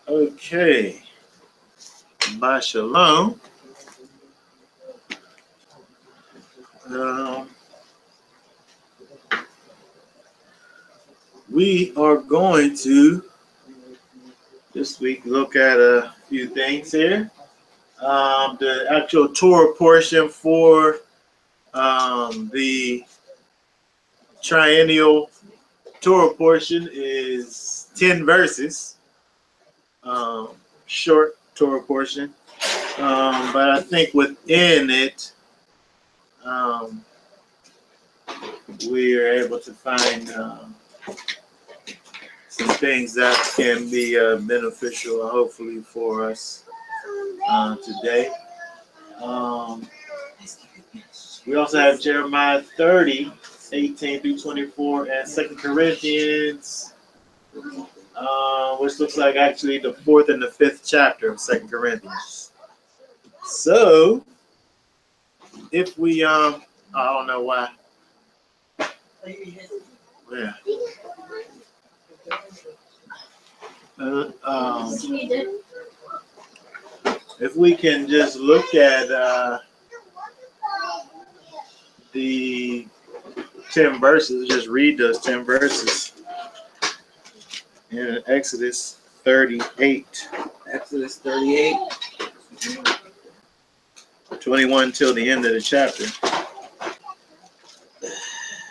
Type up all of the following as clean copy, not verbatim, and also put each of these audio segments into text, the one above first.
Okay. By Shalom. We are going to this week look at a few things here. The actual Torah portion for the triennial Torah portion is 10 verses. Short Torah portion. But I think within it, we are able to find some things that can be beneficial, hopefully, for us today. We also have Jeremiah 30, 18 through 24, and 2 Corinthians, which looks like actually the 4th and the 5th chapter of 2 Corinthians. So, if we, I don't know why. Yeah. If we can just look at the 10 verses, just read those 10 verses in Exodus 38. Exodus 38. 21 till the end of the chapter.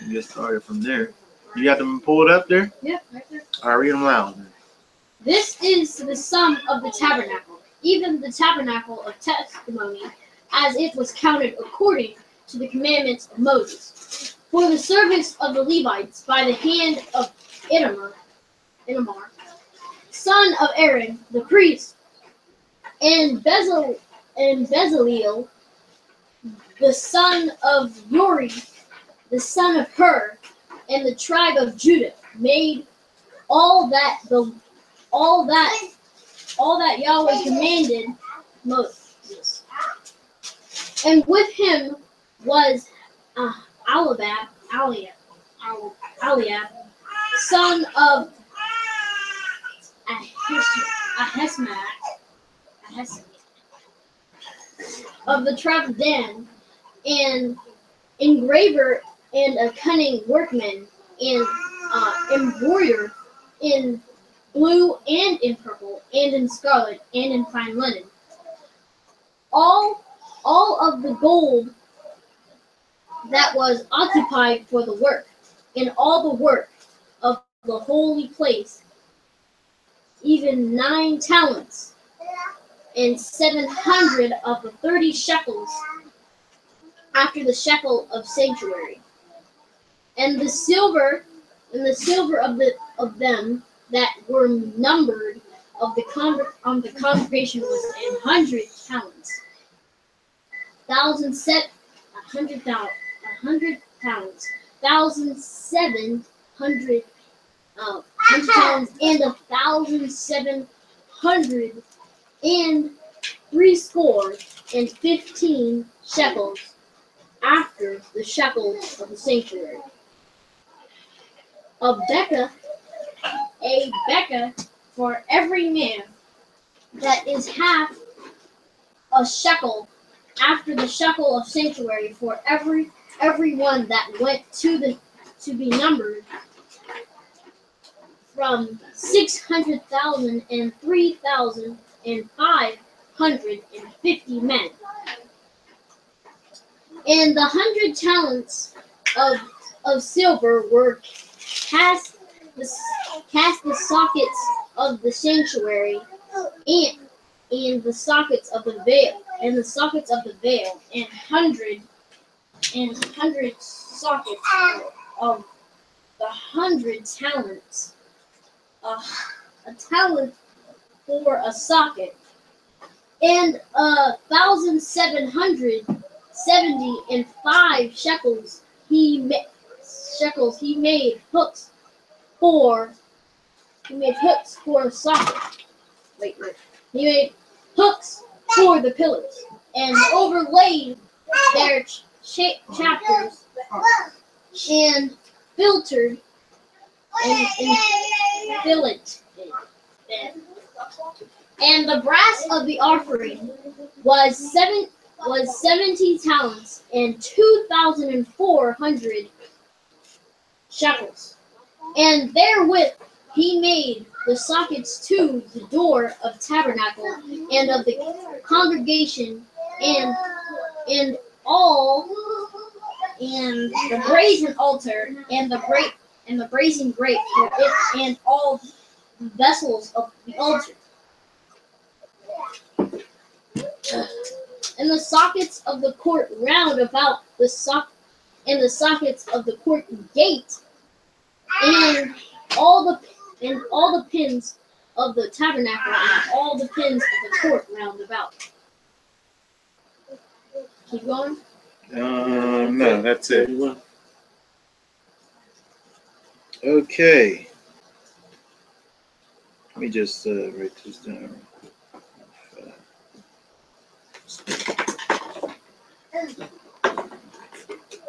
You get started from there. You got them pulled up there? Yep, right there. All right, read them loud. This is the sum of the tabernacle, even the tabernacle of testimony, as it was counted according to the commandments of Moses, for the service of the Levites by the hand of Ithamar, son of Aaron, the priest, and Bezaleel, the son of Uri, the son of Hur, and the tribe of Judah, made all that Yahweh commanded Moses. And with him was Eliab, son of Ahisamach, of the tribe of Dan, and engraver and a cunning workman, and embroider in blue and in purple and in scarlet and in fine linen. All of the gold that was occupied for the work, and all the work of the holy place, even 9 talents, and 700 of the 30 shekels, after the shekel of sanctuary. And the silver of them that were numbered of the congregation was 100 talents. 1,700 talents, 1,700 talents, and 1,700 and threescore and 15 shekels, after the shekels of the sanctuary. A becca for every man, that is half a shekel, after the shekel of sanctuary, for every one that went to be numbered, from 600,000 and 3,550 men. And the 100 talents of silver were cast the sockets of the sanctuary, and the sockets of the veil, and 100 sockets of the 100 talents, a talent for a socket, and 1,775 shekels he made hooks for a socket. He made hooks for the pillars, and overlaid their chapters, and filtered and filleted them. And the brass of the offering was 70 talents and 2,400 shekels. And therewith he made the sockets to the door of tabernacle and of the congregation and all and the brazen altar and the brazen grate for it and all the vessels of the altar. And the sockets of the court round about the sockets of the court gate and all the pins of the tabernacle and all the pins of the court round about. Keep going. No, that's it. Okay. Let me just write this down.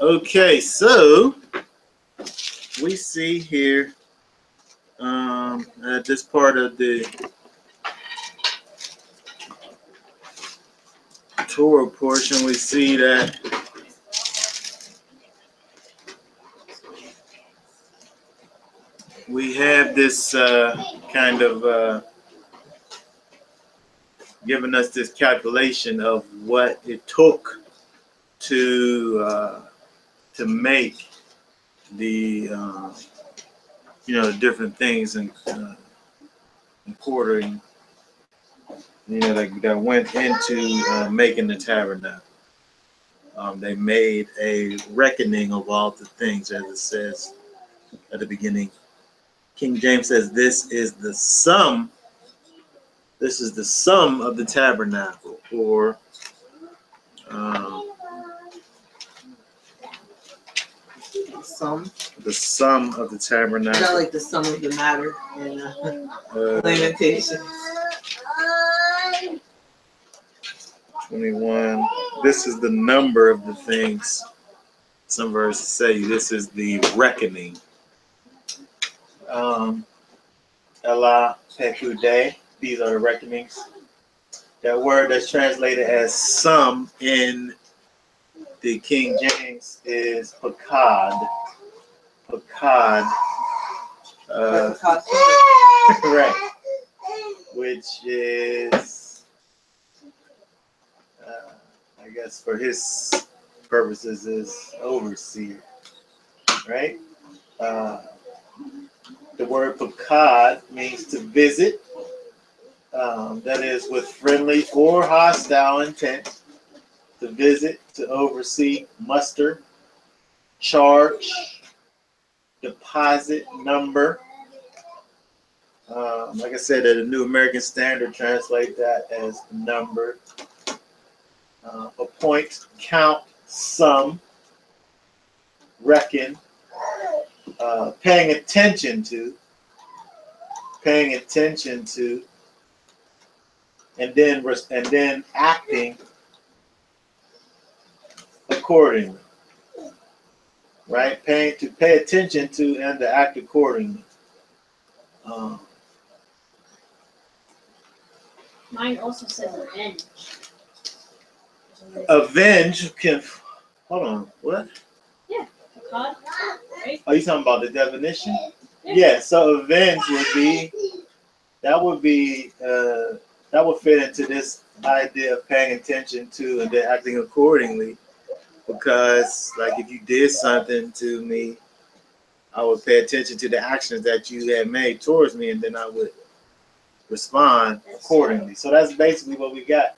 Okay, so we see here at this part of the Torah portion, we see that we have this kind of giving us this calculation of what it took to make the different things and quartering, that went into making the tabernacle. They made a reckoning of all the things, as it says at the beginning. King James says, "This is the sum. This is the sum of the tabernacle," or the sum of the tabernacle. Not like the sum of the matter in Lamentations. 21. This is the number of the things. Some verses say this is the reckoning. Elleh, Pekude. These are the reckonings. That word that's translated as sum in the King James is pakad. Pakad. Right. Which is, I guess for his purposes, is overseer. Right? The word pakad means to visit. That is with friendly or hostile intent. To visit, to oversee, muster, charge, deposit, number. Like I said, the New American Standard translate that as number. Appoint, count, sum, reckon, paying attention to, and then acting accordingly. Right? To pay attention to and to act accordingly. Mine also says avenge. Avenge can. Hold on. What? Yeah. God, right? Are you talking about the definition? Yeah. So avenge would be. That would fit into this idea of paying attention to and then acting accordingly. Because, like, if you did something to me, I would pay attention to the actions that you had made towards me, and then I would respond accordingly. So that's basically what we got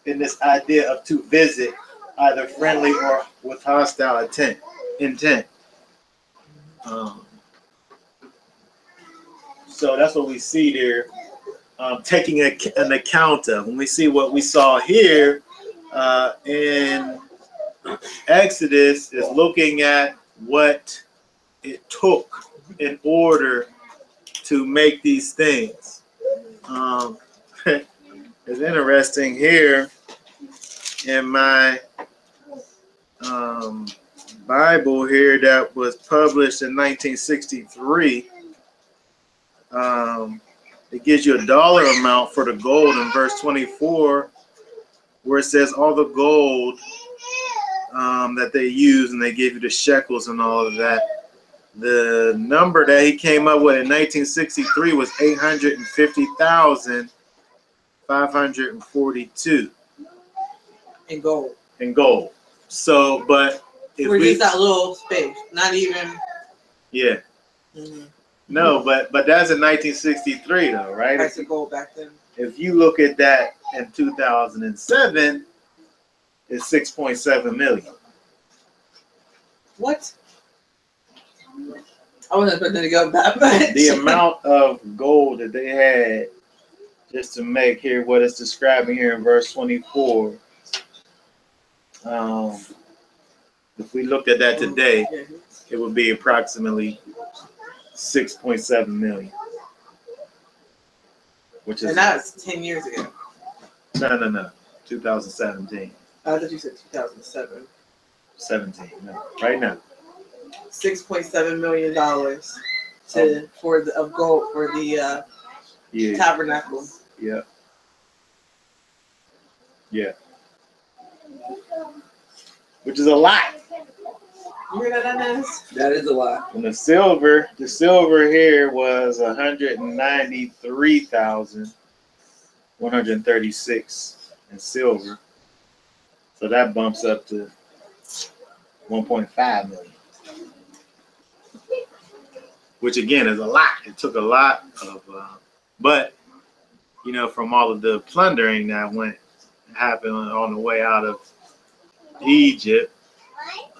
in this idea of to visit, either friendly or with hostile intent. So that's what we see there, taking an account of. When we see what we saw here in Exodus, is looking at what it took in order to make these things. It's interesting here in my Bible here that was published in 1963. it gives you a dollar amount for the gold in verse 24, where it says all the gold that they use, and they give you the shekels and all of that. The number that he came up with in 1963 was 850,542 In gold. in gold. So, but if We're we just that little space, not even. yeah. Mm-hmm. No, but that's in 1963 though, right? Price of gold back then. If you look at that in 2007, it's 6.7 million. What? I wasn't expecting to go that much. The amount of gold that they had, just to make here what it's describing here in verse 24. If we looked at that today, it would be approximately 6.7 million. Which is, and that's 10 years ago. No. 2017. I thought you said 2007. 17. No, right now. $6.7 million of gold for the tabernacle. Yeah. Yeah. Which is a lot. You hear that, Dennis? That is a lot. And the silver here was 193,136 in silver. So that bumps up to 1.5 million. Which again is a lot. It took a lot of, but you know, from all of the plundering that happened on the way out of Egypt,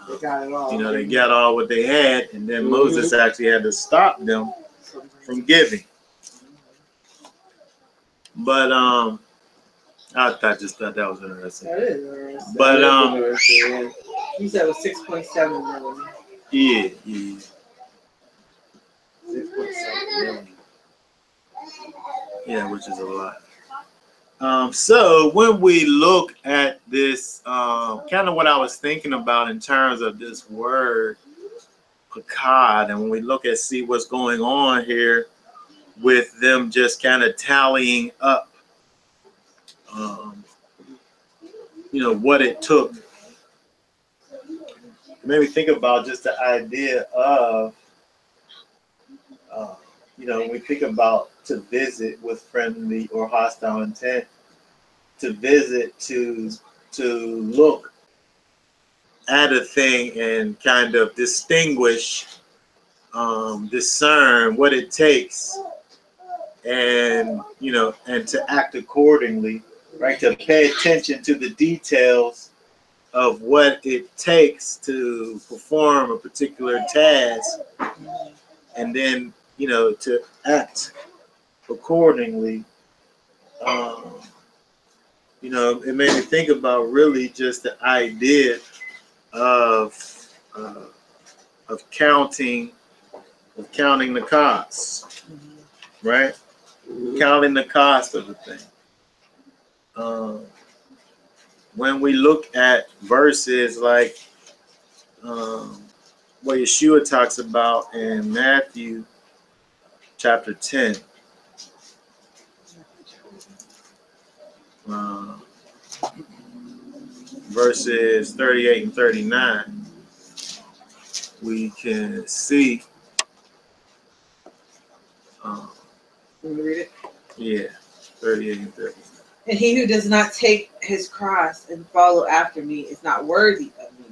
They got it all. you know, they got all what they had, and then Moses actually had to stop them from giving. But I just thought that was interesting. That is interesting. But you said it was 6.7 million. yeah. 6.7 million. Yeah, which is a lot. So when we look at this, kind of what I was thinking about in terms of this word, pakad, and when we look at see what's going on here with them just kind of tallying up, you know, what it took. It made me think about just the idea of, you know, when we think about to visit with friendly or hostile intent, to visit, to look at a thing and kind of distinguish, discern what it takes, and you know, and to act accordingly, right? To pay attention to the details of what it takes to perform a particular task, and then, you know, to act accordingly. You know, it made me think about really just the idea of counting the costs, right? Counting the cost of the thing. When we look at verses like what Yeshua talks about in Matthew chapter 10, verses 38 and 39, we can see. Want me to read it? Yeah, 38 and 39. And he who does not take his cross and follow after me is not worthy of me.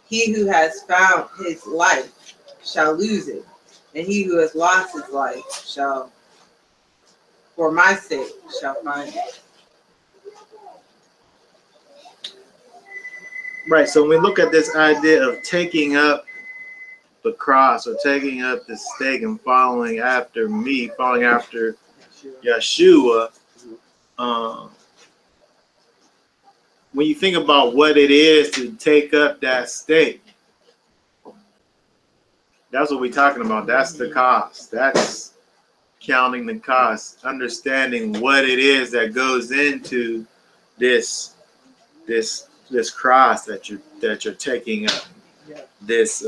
He who has found his life shall lose it, and he who has lost his life shall, for my sake, shall find it. Right, so when we look at this idea of taking up the cross or taking up the stake and following after me, following after Yeshua, when you think about what it is to take up that stake, that's what we're talking about. That's the cost. That's counting the cost, understanding what it is that goes into this cross that you're taking up. This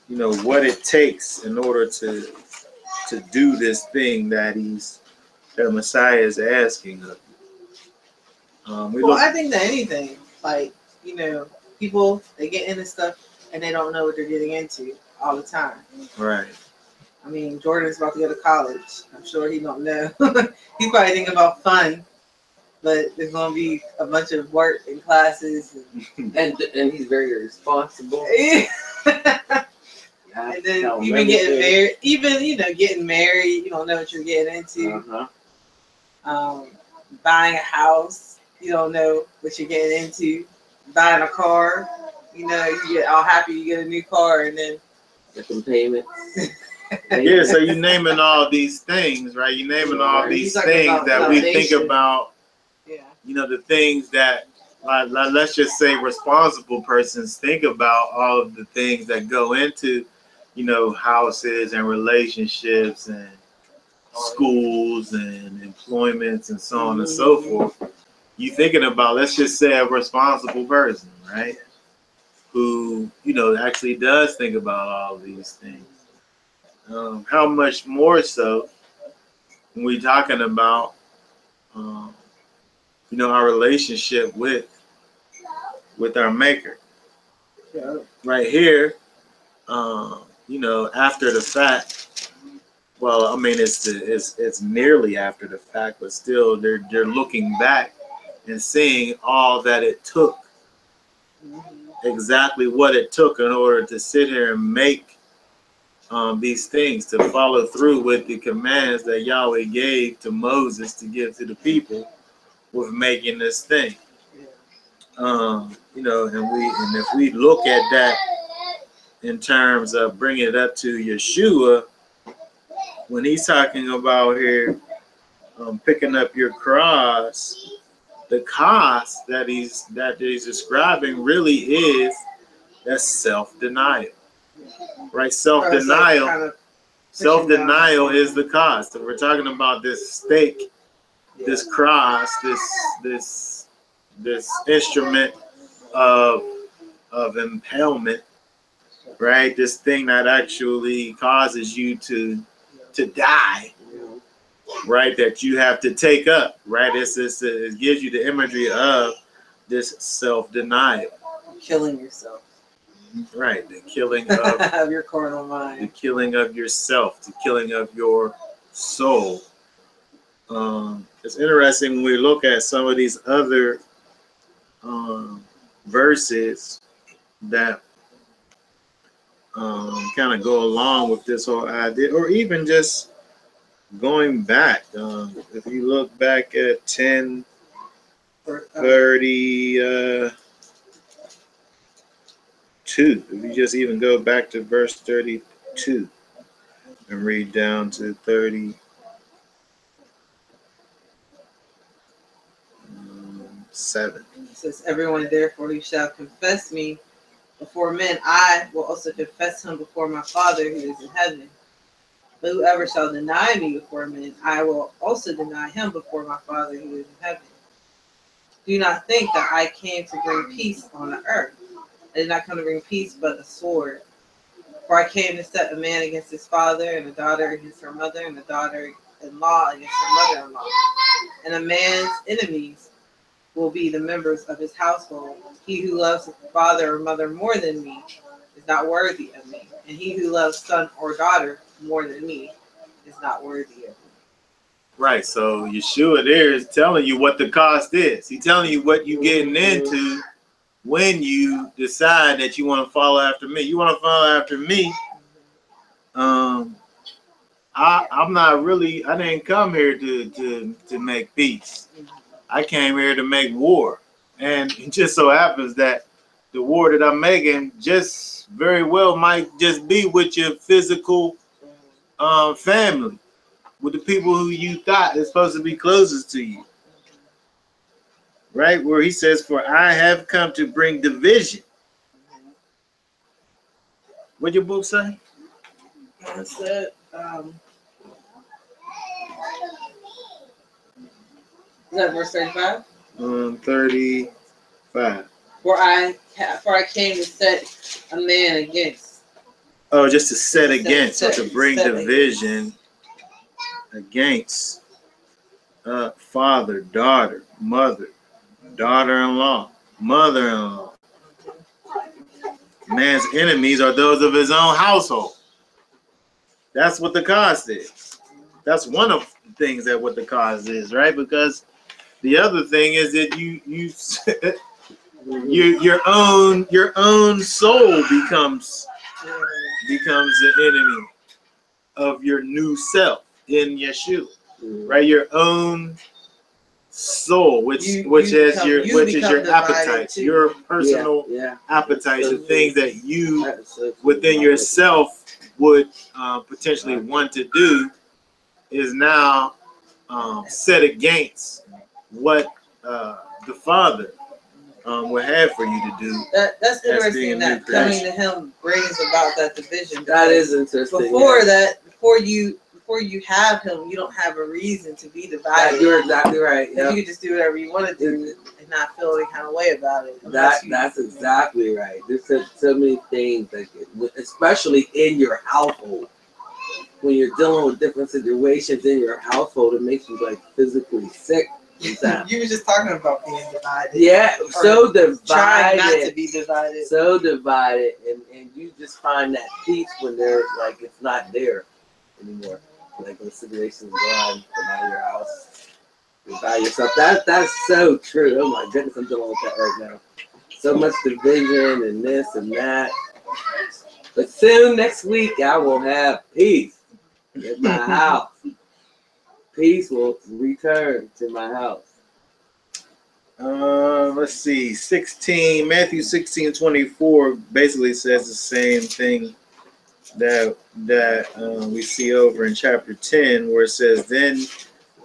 what it takes in order to do this thing that Messiah is asking of you. I think that anything, like, people, they get into stuff and they don't know what they're getting into all the time. Right. I mean, Jordan's about to go to college. I'm sure he don't know. He's probably thinking about fun, but there's going to be a bunch of work and classes. And he's very responsible. And then even getting married, getting married, you don't know what you're getting into. Buying a house, you don't know what you're getting into. Buying a car, you get all happy you get a new car, and then some payments. Yeah, so you're naming all these things, right? You're naming all these things that we think about. Yeah. The things that, let's just say, responsible persons think about all of the things that go into, houses and relationships and schools and employments and so on and so forth. You thinking about, let's just say, a responsible person, right? Who, actually does think about all of these things. How much more so when we're talking about, our relationship with our Maker. Yeah. Right here, after the fact. Well, I mean, it's nearly after the fact, but still, they're looking back and seeing all that it took, exactly what it took in order to sit here and make these things, to follow through with the commands that Yahweh gave to Moses to give to the people with making this thing. And if we look at that in terms of bringing it up to Yeshua, when he's talking about here, picking up your cross, the cost that he's describing really is that self-denial, right? Self-denial is the cost. So we're talking about this stake, this cross, this instrument of impalement, right? This thing that actually causes you to die, right? That you have to take up, right? It gives you the imagery of this self-denial, killing yourself, right? The killing of your carnal mind, the killing of yourself, the killing of your soul. It's interesting when we look at some of these other verses that kind of go along with this whole idea, or even just going back. If you look back at 10:32, if you just even go back to verse 32 and read down to 37. It says, everyone therefore who shall confess me before men, I will also confess him before my Father who is in heaven. But whoever shall deny me before men, I will also deny him before my Father who is in heaven. Do not think that I came to bring peace on the earth. I did not come to bring peace, but a sword. For I came to set a man against his father, and a daughter against her mother, and a daughter-in-law against her mother-in-law. And a man's enemies will be the members of his household. He who loves his father or mother more than me is not worthy of me. And he who loves son or daughter more than me is not worthy of me. Right, so Yeshua there is telling you what the cost is. He's telling you what you're getting into when you decide that you want to follow after me. You want to follow after me. I'm not really, I didn't come here to make peace. I came here to make war. And it just so happens that the war that I'm making just very well might just be with your physical family, with the people who you thought is supposed to be closest to you. Right? Where he says, for I have come to bring division. What'd your book say? I said, is that verse 35? 35. For I came to set a man against Oh, just to set against, or Set- to bring set division against father, daughter, mother, daughter-in-law, mother-in-law. Man's enemies are those of his own household. That's what the cause is. That's one of the things that what the cause is, right? Because the other thing is that your own soul becomes the enemy of your new self in Yeshua, right? Your own soul, which is your appetites, your personal appetites, the things that you within yourself would potentially want to do, is now set against what the Father would have for you to do. That's interesting that coming to him brings about that division. That is interesting. Before you have him, you don't have a reason to be divided. You're exactly right. Yep. You can just do whatever you want to do and not feel any kind of way about it. That's exactly right. There's so many things, especially in your household. When you're dealing with different situations in your household, it makes you like physically sick. You were just talking about being divided. Yeah, so divided. Trying not to be divided. So divided, and you just find that peace when they're like it's not there anymore. Like when situations go on, come out of your house, you're by yourself. That's so true. Oh my goodness, I'm dealing with that right now. So much division and this and that. But soon next week, I will have peace in my house. Peace will return to my house. Let's see, Matthew 16:24 basically says the same thing that we see over in chapter 10, where it says, then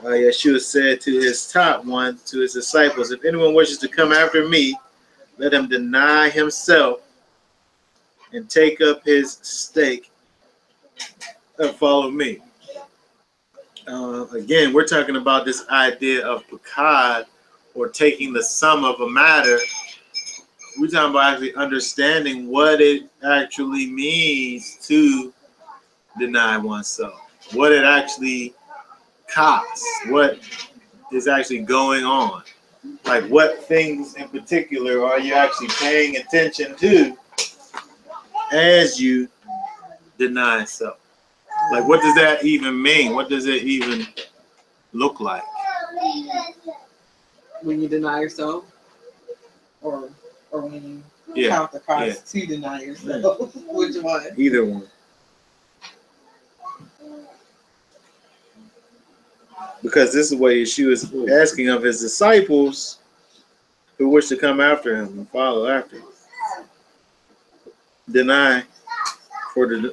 Yeshua said to his top one, to his disciples, if anyone wishes to come after me, let him deny himself and take up his stake and follow me. Again, we're talking about this idea of pakad, or taking the sum of a matter. We're talking about actually understanding what it actually means to deny oneself, what it actually costs, what is actually going on. Like, what things in particular are you actually paying attention to as you deny self? Like, what does that even mean? What does it even look like? When you deny yourself, or when you count the cost to deny yourself. Which one? Either one. Because this is what Yeshua is asking of his disciples who wish to come after him and follow after him.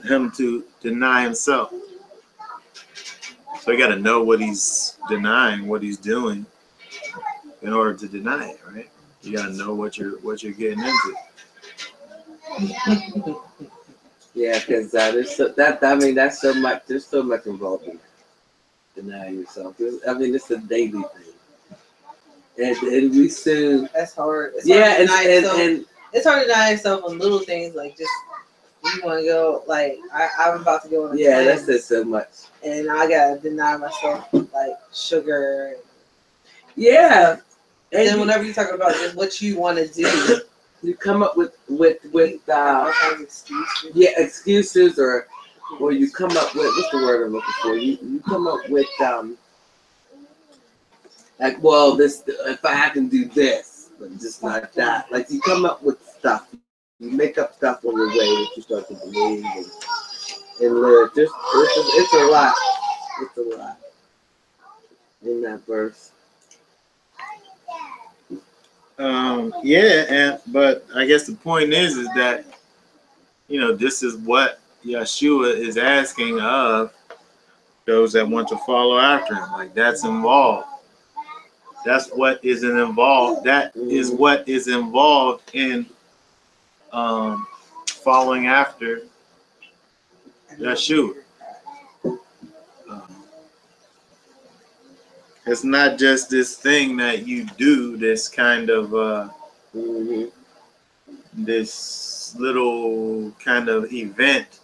Him to deny himself. So you got to know what he's denying, what he's doing, in order to deny it, right? You got to know what you're getting into. Yeah, because that's so much. There's so much involved in denying yourself. It's a daily thing, and we soon. That's hard. It's hard and it's hard to deny yourself on little things, like just you want to go, like I'm about to go on a cleanse, that's it so much, and I gotta deny myself like sugar. Yeah, and then whenever you talk about just what you want to do, you come up with all kinds of excuses. Yeah, excuses, or you come up with, what's the word I'm looking for? You come up with like, well, this, if I can do this, but just not that. Like, you come up with stuff. You make up stuff on your way that you start to believe and live. It's a lot. It's a lot in that verse. But I guess the point is that, this is what Yeshua is asking of those that want to follow after him. Like, that's involved. That's what is involved. That is what is involved in following after Yeshua. It's not just this thing that you do, this kind of this little kind of event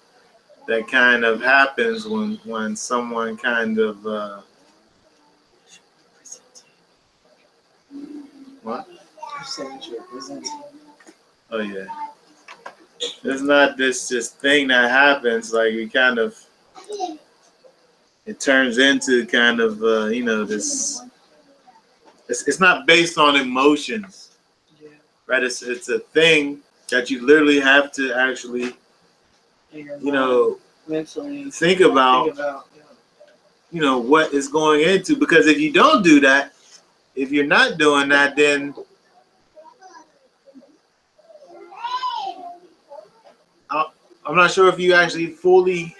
that kind of happens when someone kind of what? Oh yeah. It's not this just thing that happens. Like we kind of, it turns into kind of this. It's not based on emotions, right? It's a thing that you literally have to actually, mentally think about what is going into. Because if you don't do that, if you're not doing that, then I'm not sure if you actually fully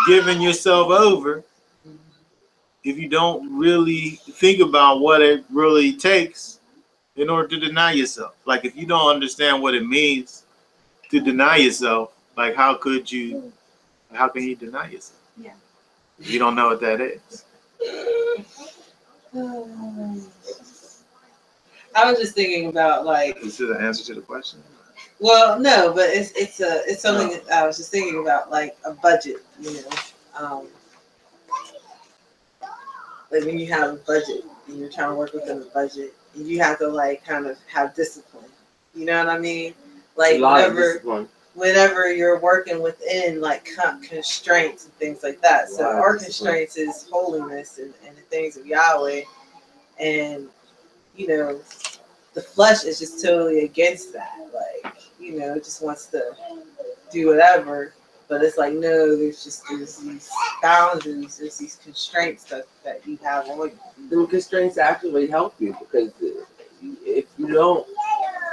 giving yourself over. If you don't really think about what it really takes in order to deny yourself. Like if you don't understand what it means to deny yourself, like how can you deny yourself? Yeah. If you don't know what that is. I was just thinking about like. Is this the answer to the question? Well, no, but it's something that I was just thinking about, like a budget, like when you have a budget and you're trying to work within the budget, and you have to like kind of have discipline. You know what I mean? Like whenever you're working within like constraints and things like that. So our constraints is holiness and the things of Yahweh, and the flesh is just totally against that. Like, it just wants to do whatever. But it's like, no, there's these boundaries, there's these constraints that you have on you. The constraints actually help you, because if you don't,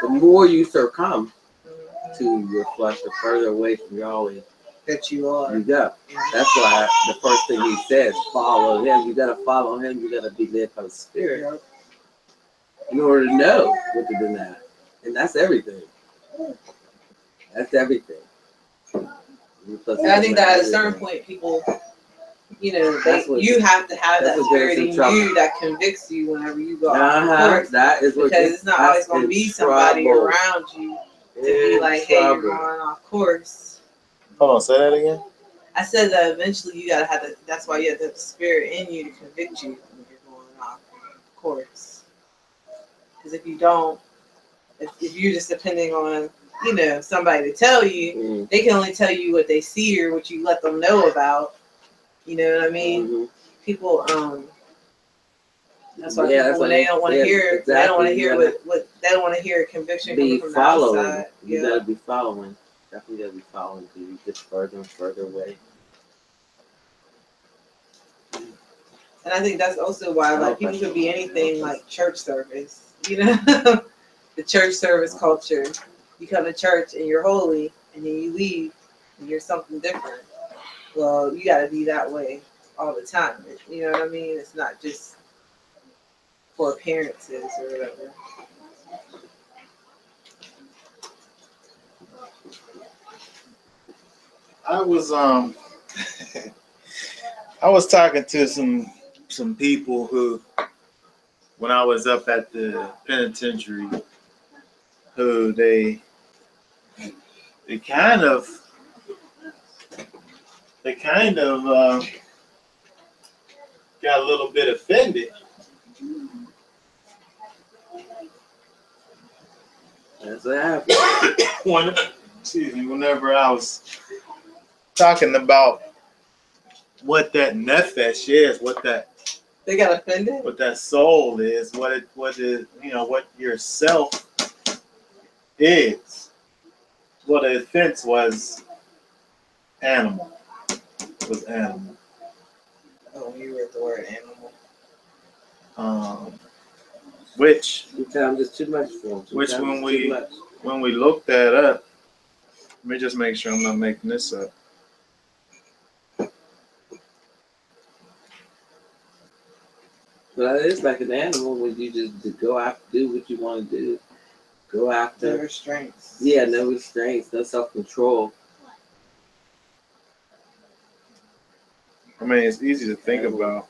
the more you succumb to your flesh, the further away from Yahweh that you are. You go. That's why the first thing he says, follow him. You got to follow him. You got to be led by the Spirit. Yep. In order to know what to deny. And that's everything. That's everything. And I think that at a certain point, people, you have to have that spirit in you that convicts you whenever you go off course. That is what, because it's not always going to be somebody around you to be like, hey, you're going off course. Hold on, say that again. I said that eventually you got to have the, that's why you have to have the spirit in you to convict you when you're going off course. Because if you don't, if you're just depending on, somebody to tell you, they can only tell you what they see or what you let them know about. You know what I mean? Mm-hmm. People, that's why people, when they don't want to hear, exactly. They don't want to hear what they don't want to hear a conviction coming from the outside. You gotta be following. Definitely gotta be following until you get further and further away. And I think that's also why, like, people could be anything like church service. The church service culture. You come to church and you're holy, and then you leave and you're something different. Well, you got to be that way all the time. You know what I mean? It's not just for appearances or whatever. I was talking to some people who, when I was up at the penitentiary, who they kind of got a little bit offended. That's what happened. Whenever I was talking about what that nefesh is, what that they got offended, what that soul is, what your self is. Well, the offense was animal. It was animal. Oh, you read the word animal. Which sometimes it's too much for them. Which when we looked that up, let me just make sure I'm not making this up. But it's like an animal when you just go after, do what you want to do. Go after. No restraints. Yeah, no restraints, no self-control. I mean, it's easy to think about.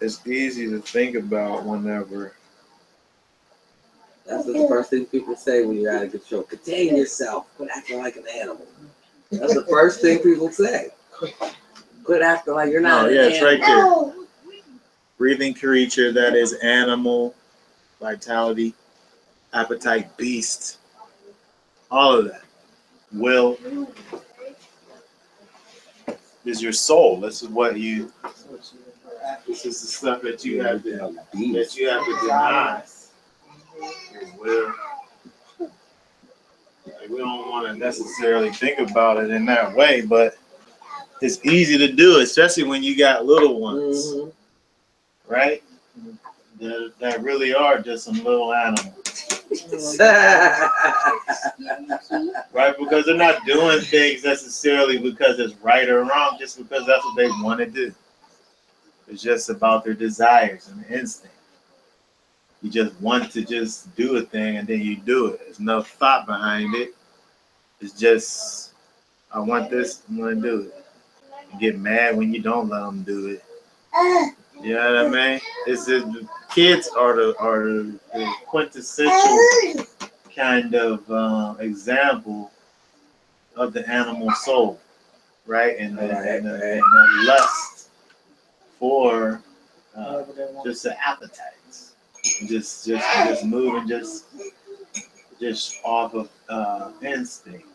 It's easy to think about whenever. That's the first thing people say when you're out of control. Contain yourself. Quit acting like an animal. That's the first thing people say. Quit acting like you're not. No, yeah, it's right there. Breathing creature that is animal, vitality, appetite, beast, all of that. Will is your soul. This is what you. This is the stuff that you have to deny. Your will. Like, we don't want to necessarily think about it in that way, but it's easy to do, especially when you got little ones, right? That really are just some little animals. Right? Because they're not doing things necessarily because it's right or wrong, just because that's what they want to do. It's just about their desires and instinct. You just want to just do a thing and then you do it. There's no thought behind it. It's just, I want this, I'm going to do it. You get mad when you don't let them do it. You know what I mean? It's just, kids are the quintessential kind of example of the animal soul, right? And the lust for just the appetites, just moving, just off of instinct.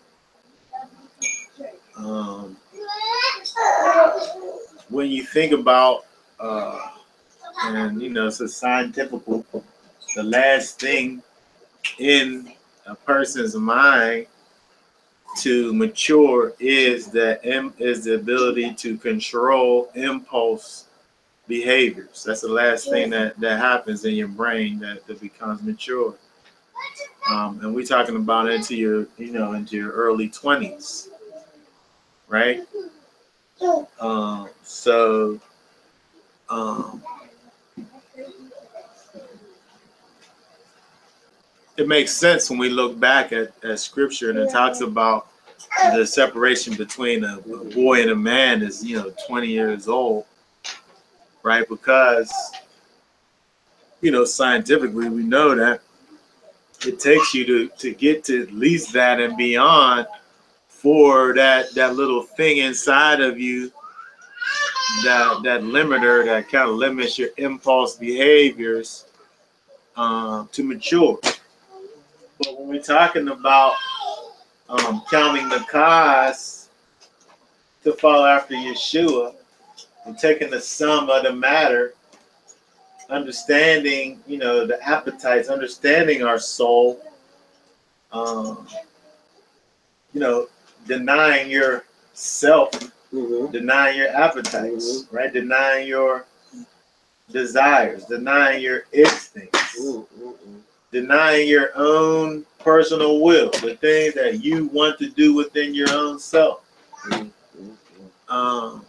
When you think about, and you know, it's a scientific, the last thing in a person's mind to mature is the ability to control impulse behaviors. That's the last thing that happens in your brain that becomes mature. And we're talking about into your early 20s, right? It makes sense when we look back at scripture and it talks about the separation between a boy and a man is 20 years old, right? Because scientifically we know that it takes you to get to at least that and beyond for that little thing inside of you, that limiter that kind of limits your impulse behaviors to mature. But when we're talking about counting the cost to follow after Yeshua and taking the sum of the matter, understanding, the appetites, understanding our soul, denying yourself, denying your appetites, right? Denying your desires, denying your instincts, denying your own personal will, the things that you want to do within your own self. I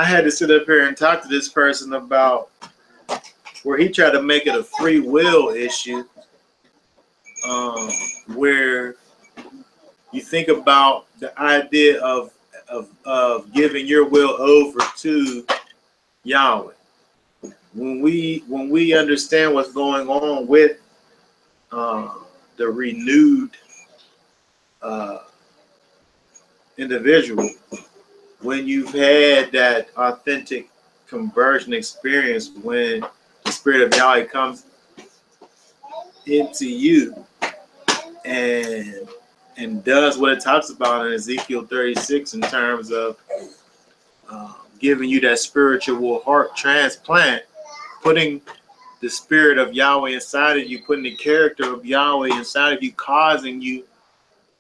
had to sit up here and talk to this person about where he tried to make it a free will issue, where you think about the idea of giving your will over to Yahweh. When we understand what's going on with the renewed individual, when you've had that authentic conversion experience, when the Spirit of Yahweh comes into you and does what it talks about in Ezekiel 36 in terms of giving you that spiritual heart transplant, putting the Spirit of Yahweh inside of you, putting the character of Yahweh inside of you, causing you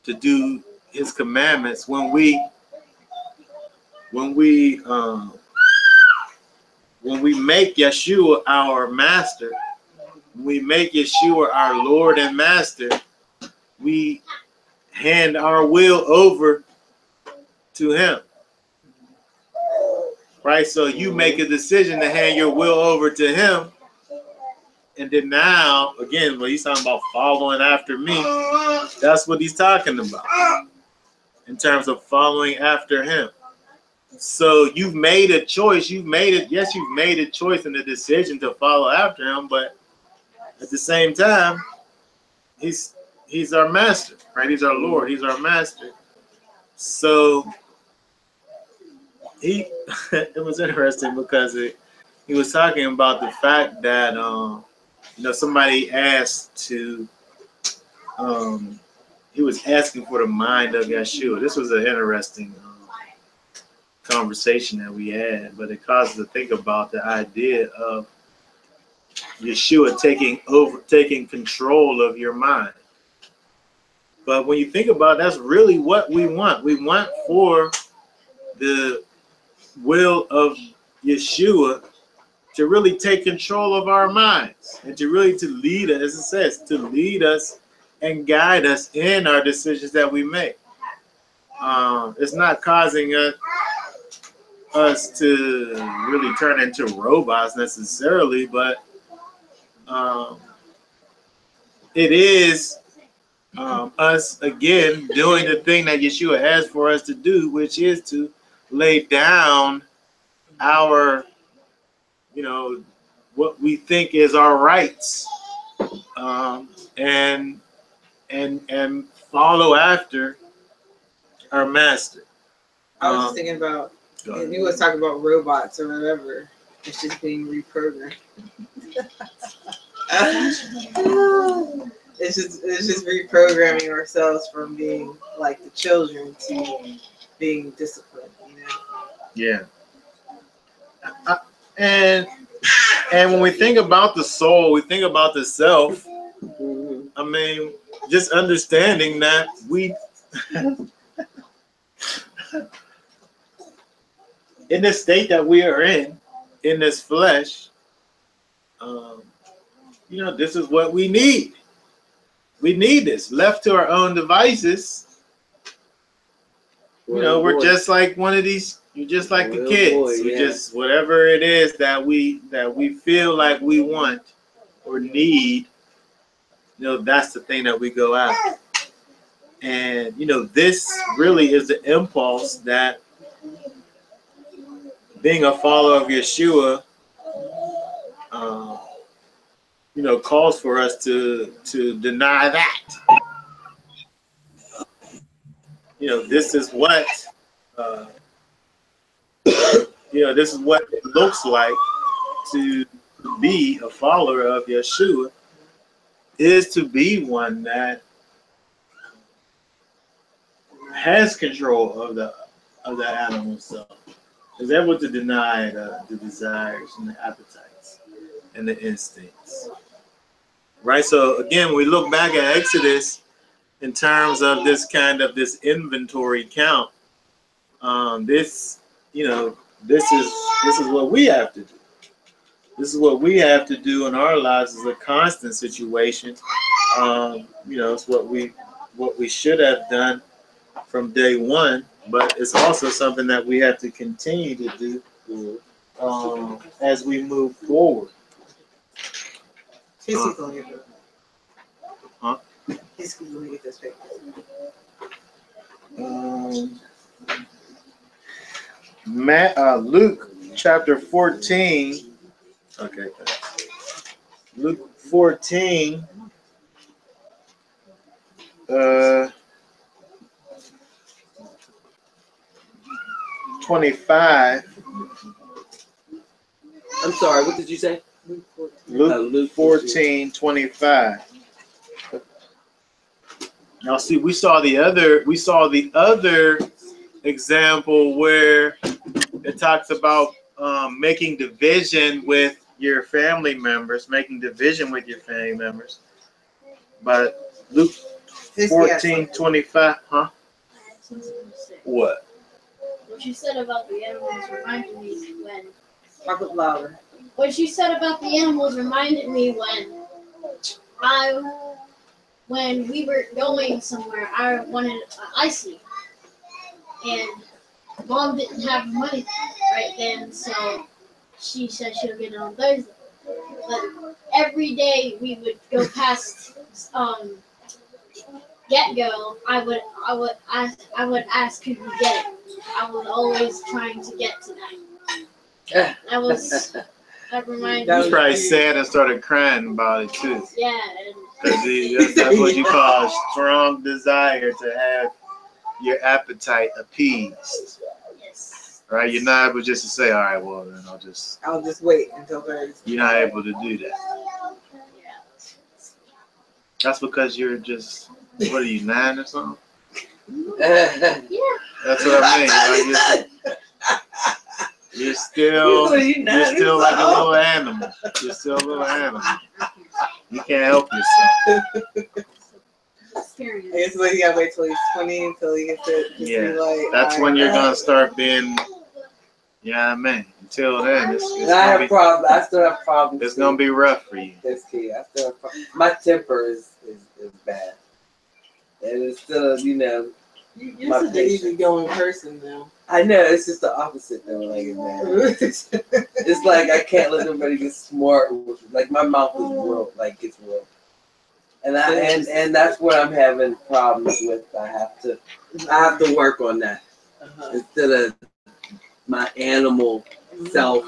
to do His commandments. When we make Yeshua our master, when we make Yeshua our Lord and Master, we hand our will over to Him. Right? So you make a decision to hand your will over to Him. And then now, again, when he's talking about following after me, that's what he's talking about in terms of following after Him. So you've made a choice. You've made a choice and a decision to follow after Him, but at the same time, he's he's our master, right? He's our Lord. He's our master. So he, it was interesting because he was talking about the fact that, somebody asked to, he was asking for the mind of Yeshua. This was an interesting conversation that we had, but it caused us to think about the idea of Yeshua taking control of your mind. But when you think about it, that's really what we want. We want for the will of Yeshua to really take control of our minds and to lead us, as it says, to lead us and guide us in our decisions that we make. It's not causing us to really turn into robots necessarily, but it is us again doing the thing that Yeshua has for us to do, which is to lay down our, what we think is our rights, and follow after our master. I was just thinking about, and you was talking about robots or whatever. It's just being reprogrammed. It's just reprogramming ourselves from being like the children to being disciplined, Yeah. And when we think about the soul, we think about the self. I mean, just understanding that we, in the state that we are in this flesh, this is what we need. We need this. Left to our own devices, we're just like one of these. You're just like the kids. We just, whatever it is that we feel like we want or need, that's the thing that we go after. And this really is the impulse that being a follower of Yeshua, calls for us to deny that. This is what, this is what it looks like to be a follower of Yeshua, is to be one that has control of the animal self, is able to deny the desires and the appetites and the instincts. Right. So again, when we look back at Exodus in terms of this inventory count, this is what we have to do. This is what we have to do in our lives. Is a constant situation. It's what we should have done from day one, but it's also something that we have to continue to do as we move forward. He's going to get this. Huh? He's going to get this paper. Luke chapter 14. Okay. Luke 14. 25. I'm sorry, what did you say? Luke 14, 25. Now see, we saw the other example where it talks about making division with your family members, But Luke 14, 25, huh? What? What you said about the animals reminded me when. Talk up louder. What you said about the animals reminded me when we were going somewhere. I wanted an icy, and Mom didn't have money right then, so she said she'll get it on Thursday. But every day we would go past Get Go. I would ask who could get it. I was always trying to get to that. That reminded me. He was probably sad and started crying about it too. Yeah, and Because that's what you call a strong desire to have your appetite appeased. Yes. Right? You're not able just to say, all right, well, then I'll just wait until Thursday. you're not able to do that. Yeah. That's because you're just, what are you, 9 or something? Yeah. That's what I mean. Like you're still like a little animal. You're still a little animal. You can't help yourself. Experience. I guess you gotta wait till he's 20 until he gets to just Yeah, be like. that's when you're gonna start being. Yeah, I mean. Until then, it's gonna be. I still have problems. It's gonna be rough for you. That's key. I still have my temper is bad, and it's still You're such an easygoing person now. I know it's just the opposite though. Like it's like I can't let nobody get smart. Like my mouth is world, like it's world, and that's what I'm having problems with. I have to work on that instead of my animal self,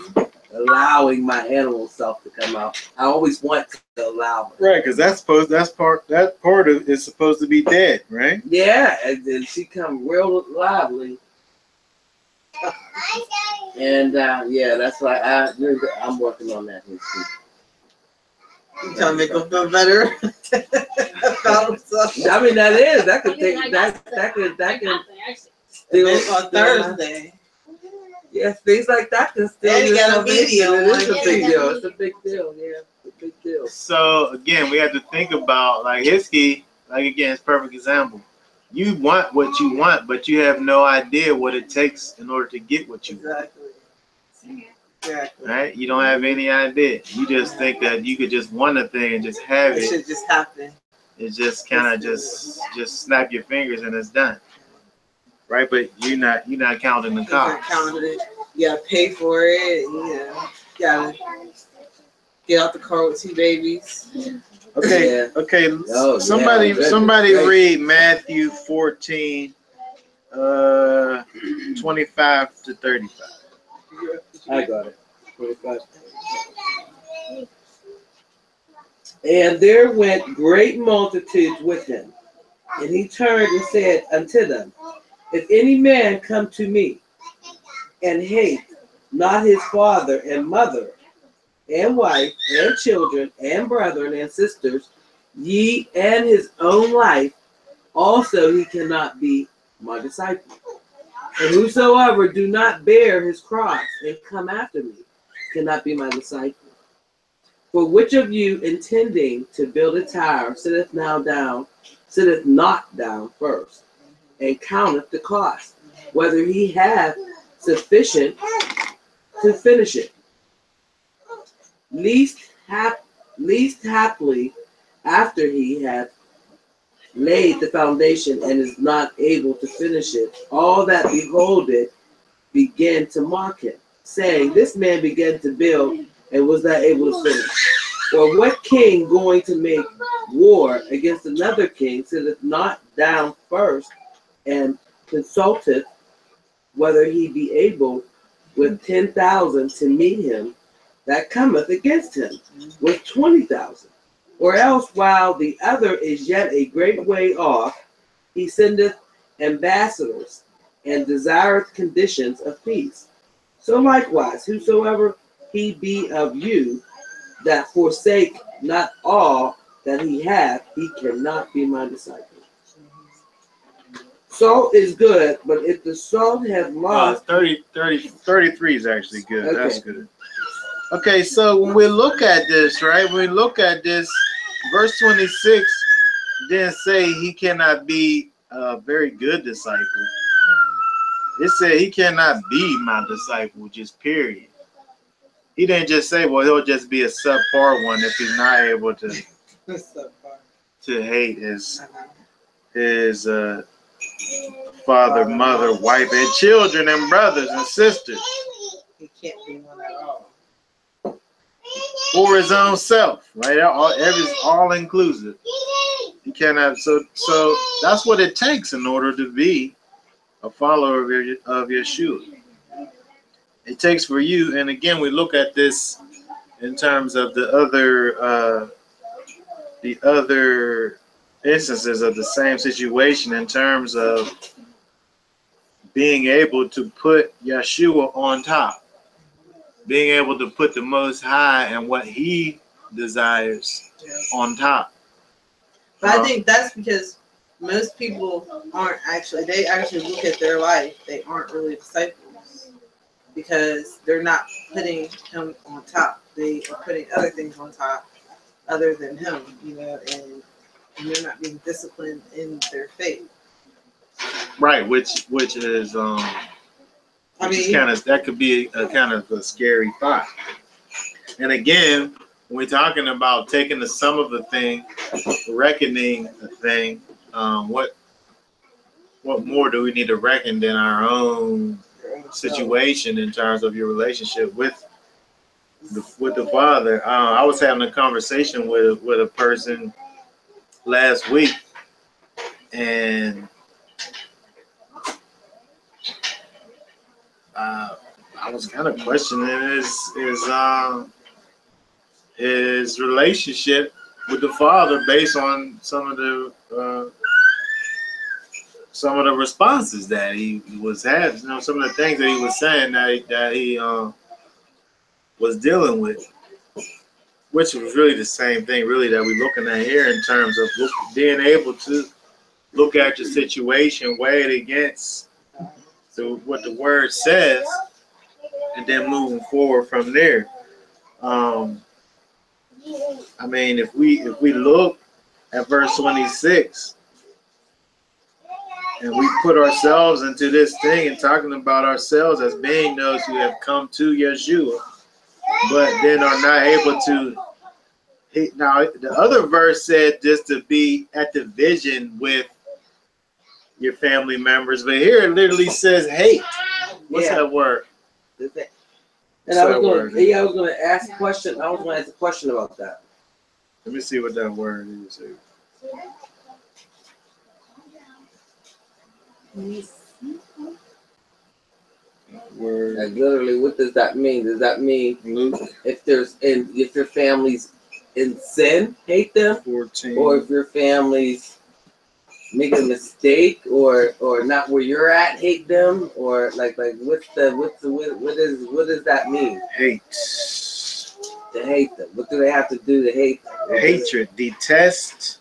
allowing my animal self to come out. I always want to allow it. Right, because that part of is supposed to be dead, right? Yeah, and then she come real lively. And yeah, that's why I'm working on that history. You trying to make him feel better about himself. I mean, that could take that can still On Thursday. Yes, things like that can still. And you got a video. It is a big deal. It's a big deal. Yeah, it's a big deal. So again, we have to think about like Hiskey. Like again, it's a perfect example. You want what you want, but you have no idea what it takes in order to get what you want. Exactly. Right? You don't have any idea. You just think that you could just want a thing and just have It it. should just happen. It just kind of just snap your fingers and it's done. Right? But you're not counting the cost. You gotta pay for it. You gotta get out the car with 2 babies. Okay. Yeah. Okay. Oh, somebody yeah, read Matthew 14, 25 to 35. I got it. 25. And there went great multitudes with him, and he turned and said unto them, if any man come to me and hate not his father and mother and wife and children and brethren and sisters, ye and his own life, also he cannot be my disciple. And whosoever do not bear his cross and come after me cannot be my disciple. For which of you intending to build a tower sitteth not down first, and counteth the cost, whether he have sufficient to finish it? Least haply after he hath laid the foundation and is not able to finish it, all that behold it begin to mock him, saying, this man began to build and was not able to finish. Or what king going to make war against another king sitteth not down first and consulteth whether he be able with 10,000 to meet him that cometh against him with 20,000? Or else, while the other is yet a great way off, he sendeth ambassadors and desireth conditions of peace. So likewise, whosoever he be of you that forsake not all that he hath, he cannot be my disciple. Salt is good, but if the salt have lost... 33 is actually good. Okay. That's good. Okay, so when we look at this, right? When we look at this, verse 26 didn't say he cannot be a very good disciple. It said he cannot be my disciple, just period. He didn't just say, well, he'll just be a subpar one if he's not able to hate his father, mother, wife, and children, and brothers and sisters. He can't be one at all. For his own self, right? All inclusive. You cannot. So that's what it takes in order to be a follower of Yeshua. It takes for you, and again, we look at this in terms of the other the other instances of the same situation in terms of being able to put Yeshua on top, being able to put the Most High and what He desires on top. But I think that's because most people aren't actually, they actually look at their life, they aren't really disciples because they're not putting Him on top. They are putting other things on top other than Him, you know, and they're not being disciplined in their faith. Right, which is I mean, kind of, that could be a kind of a scary thought. And again, when we're talking about taking the sum of a thing, reckoning a thing, what more do we need to reckon than our own situation in terms of your relationship with the Father? I was having a conversation with a person last week, and I was kind of questioning his relationship with the Father based on some of the responses that he was having, you know, some of the things that he was saying that he was dealing with, which was really the same thing really that we're looking at here in terms of being able to look at your situation, weigh it against what the Word says, and then moving forward from there. I mean, if we look at verse 26 and we put ourselves into this thing and talking about ourselves as being those who have come to Yeshua, but then are not able to. Now, the other verse said just to be at the vision with your family members, but here it literally says hate. What's that word? And I was going to ask a question. I was going to ask a question about that. Let me see what that word is here. Word. Like literally, what does that mean? Does that mean if your family's in sin, hate them, 14. or if your family's make a mistake or not where you're at, hate them, or like what does that mean? Hate. To hate them. What do they have to do to hate them? Hatred, detest,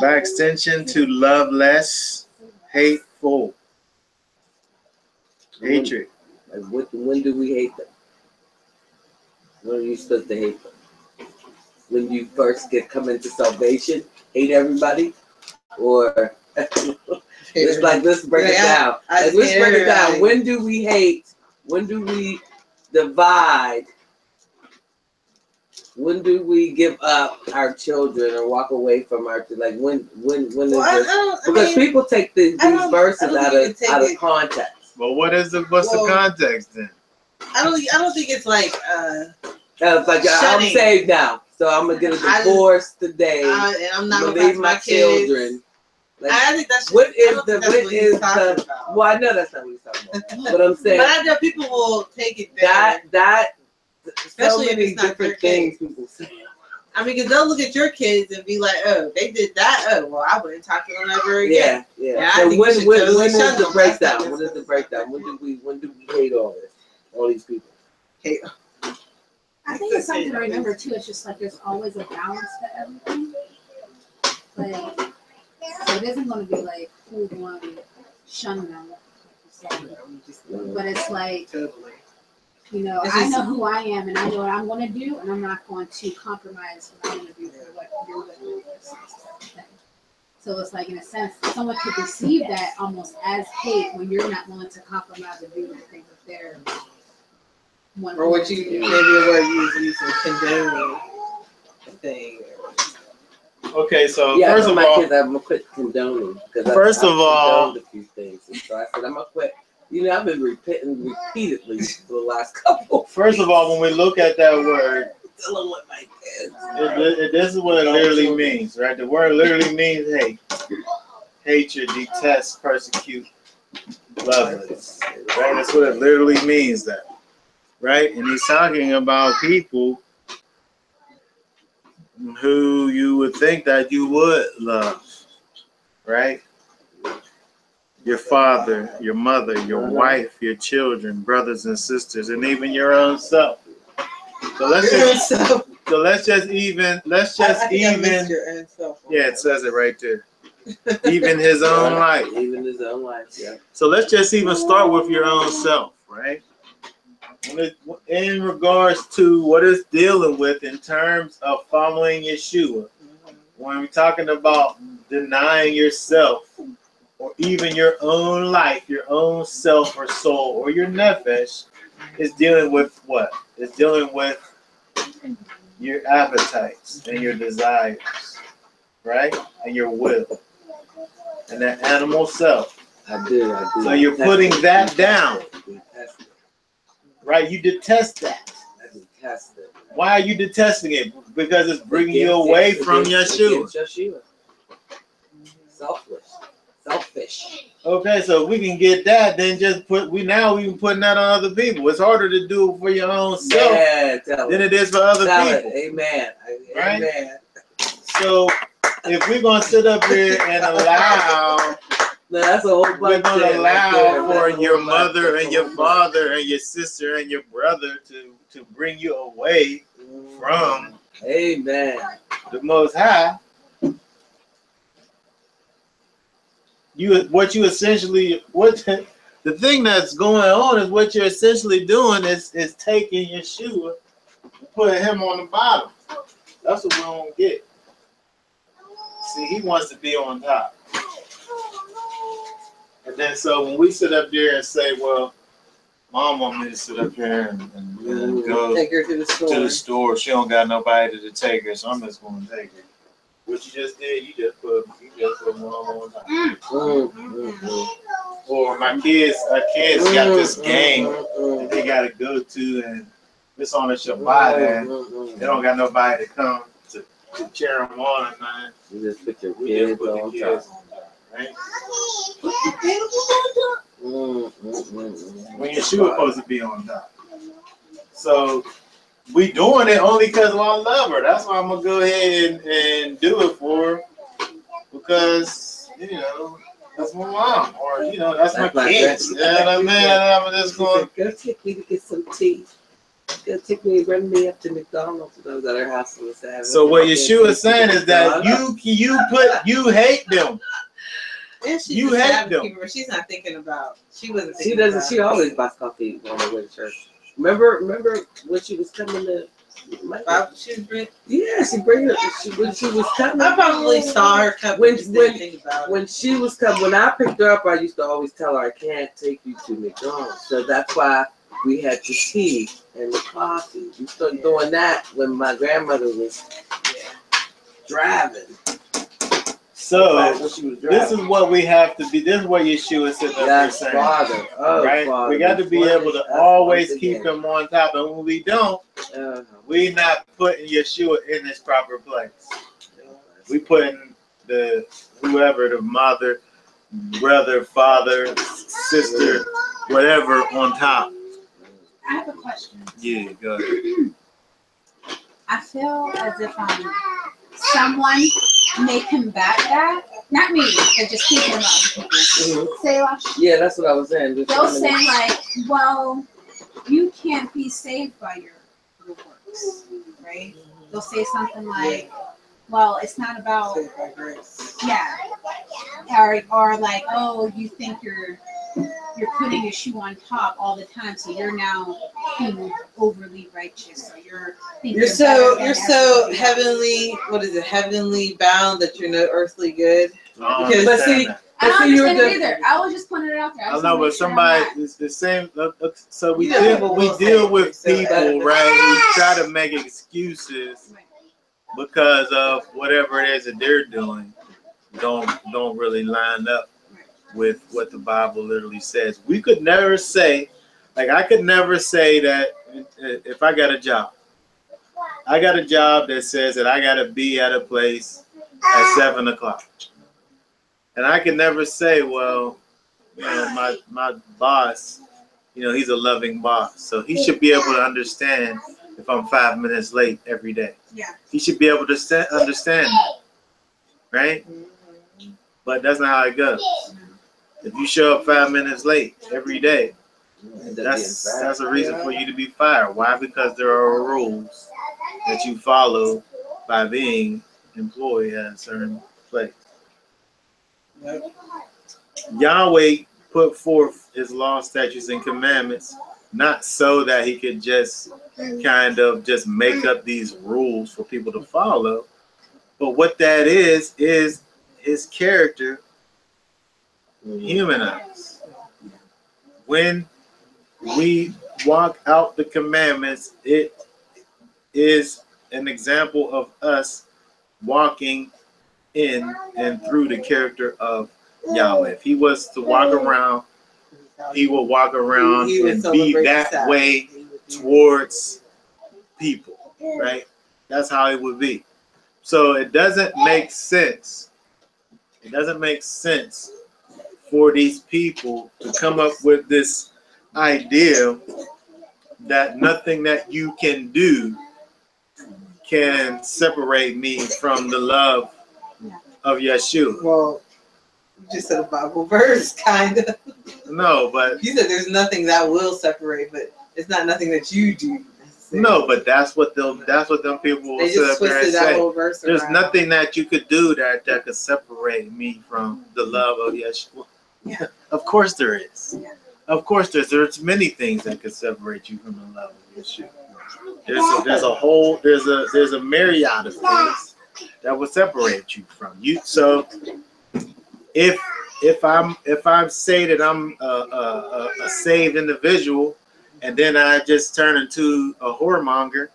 by extension to love less, hateful. Hatred. Like when do we hate them? When are you supposed to hate them? When you first come into salvation, hate everybody? Or let's break it down. Let's break it down. When do we hate? When do we divide? When do we give up our children or walk away from our when is this? Because people take these verses out of context. But what's the context then? I don't think it's like it's like I'm saved now, so I'm gonna get a divorce today. And I'm not gonna leave my children. Like, I think that's well, I know that's not what he's talking about. But I'm saying, but I know people will take it there. That especially so if many it's not different things people say. I mean, because they'll look at your kids and be like, "Oh, they did that. Oh, well, I wouldn't talk to them ever again." Yeah. So when is the breakdown? When is the breakdown? When do we hate all this? All these people hate. I think it's something to remember too. It's just like there's always a balance to everything. Like, so it isn't going to be like full blown shun them, but it's like, you know, I know who I am and I know what I'm going to do, and I'm not going to compromise what I'm going to do for what you're going to do. So it's like, in a sense, someone could receive that almost as hate when you're not willing to compromise and do the things that they're wanting. Or what you maybe a word you use for condoning a thing. Okay, so first of all, kids, I'm gonna quit condoning because first of all, a few things. And so I said I'm gonna quit. You know, I've been repeating repeatedly for the last couple. First of all, when we look at that word, dealing with my kids, this is what it literally means, right? The word literally means hate, hatred, detest, persecute, loveless. Right? That's what it literally means. That, right? And he's talking about people who you would think that you would love, right? Your father, your mother, your wife, your children, brothers and sisters, and even your own self. So let's just even yeah, it says it right there. Even his own life. Even his own life, yeah. So let's just even start with your own self, right? In regards to what it's dealing with in terms of following Yeshua, when we're talking about denying yourself, or even your own life, your own self or soul, or your nefesh, is dealing with what? It's dealing with your appetites and your desires, right? And your will. And that animal self. I do. So you're putting that down. Right? You detest that. I detest it. Why are you detesting it? Because it's bringing you away from Yeshua. Selfish. Okay, so if we can get that, then just we can putting that on other people. It's harder to do it for your own self than it is for other people. Amen. Right? Amen. So if we're gonna sit up here and allow, that's a whole bunch. We're gonna allow for your mother and your father and your sister and your brother to bring you away from Amen. the Most High. The thing that's going on is what you're essentially doing is taking Yeshua and putting him on the bottom. That's what we don't get. See, he wants to be on top. And then so when we sit up there and say, well, Mom want me to sit up here and go take her to the store. She don't got nobody to take her, so I'm just going to take her. What you just did, you just put Mom on top. Or our kids got this game that they got to go to, and it's on a Shabbat, and they don't got nobody to come to cheer them on or nothing. You just put your kids on top. Right? When Yeshua supposed to be on top. So we doing it only because I love her. That's why I'm gonna go ahead and do it for her, because that's my mom, or that's my kids. You know what I mean? I'm just going. Go take me to get some tea. Go take me, bring me up to McDonald's. Those at her house on Saturday. So what Yeshua is saying is that you hate them. And she's You hate them. She's not thinking about. She wasn't. She doesn't. She always buys coffee on her way to church. Remember when she was coming to. She was bring. Yeah, she bring her. When she was coming. I probably saw her come. When she was coming, when I picked her up, I used to always tell her I can't take you to McDonald's. So that's why we had the tea and the coffee. We started doing that when my grandmother was driving. So this is what we have to be. This is what Yeshua said. Yes, Father. Oh, right? Father. We got to be able to always keep him on top, and when we don't, we not putting Yeshua in his proper place. We putting the mother, brother, father, sister, whatever on top. I have a question. Yeah, go ahead. I feel as if someone may combat that. Not me, but just people and other people. Selah. Yeah, that's what I was saying. They'll say like, well, you can't be saved by your works, right? They'll say something like, well, it's not about, or like, oh, you think you're putting your shoe on top all the time, so you're now being overly righteous. So you're so heavenly. What is it? Heavenly bound that you're no earthly good. Because I don't understand it either. I was just putting it out there. I know, but somebody it's the same. So we deal with people, right? Who try to make excuses because of whatever it is that they're doing. Don't really line up with what the Bible literally says. We could never say, I could never say that if I got a job that says that I got to be at a place at 7:00. And I can never say, well, my boss, he's a loving boss. So he should be able to understand if I'm 5 minutes late every day. Yeah. He should be able to understand that, right? But that's not how it goes. If you show up 5 minutes late every day, that's a reason for you to be fired. Why? Because there are rules that you follow by being employed at a certain place. Yahweh put forth his law, statutes, and commandments, not so that he could just kind of just make up these rules for people to follow, but what that is his character humanized. When we walk out the commandments, it is an example of us walking in and through the character of Yahweh. If he was to walk around, he will walk around and be that way towards people, right? That's how it would be. So it doesn't make sense. It doesn't make sense for these people to come up with this idea that nothing that you can do can separate me from the love of Yeshua. Well, you just said a Bible verse, kind of. No, but You said there's nothing that will separate, but it's not nothing that you do. no, but that's what them people will They sit just up there and twisted that say. whole verse There's around. nothing that you could do that could separate me from the love of Yeshua. Yeah. Of course there is. Yeah. Of course there's many things that could separate you from the love of Yeshua. There's a myriad of things that will separate you from you. So if I say that I'm a saved individual, and then I just turn into a whoremonger,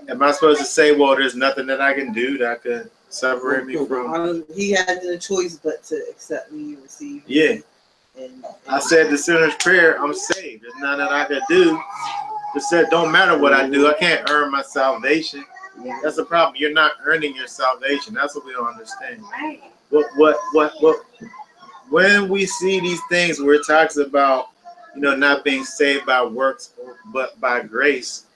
am I supposed to say, well, there's nothing that I can do that could separate me from? He had no choice but to accept me and receive me. Yeah. And I said the sinner's prayer, I'm saved. There's nothing that I could do. It said, don't matter what I do. I can't earn my salvation. That's the problem. You're not earning your salvation. That's what we don't understand. What when we see these things where it talks about, not being saved by works, but by grace,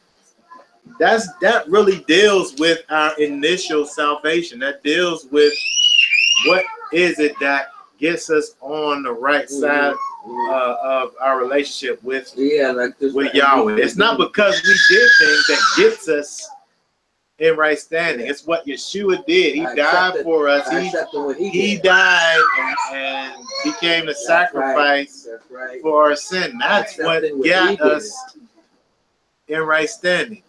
that really deals with our initial salvation. That deals with what is it that gets us on the right side of our relationship with Yahweh. It's not because we did things that gets us in right standing. It's what Yeshua did. He died for us. He died and became the sacrifice for our sin. That's what got us in right standing.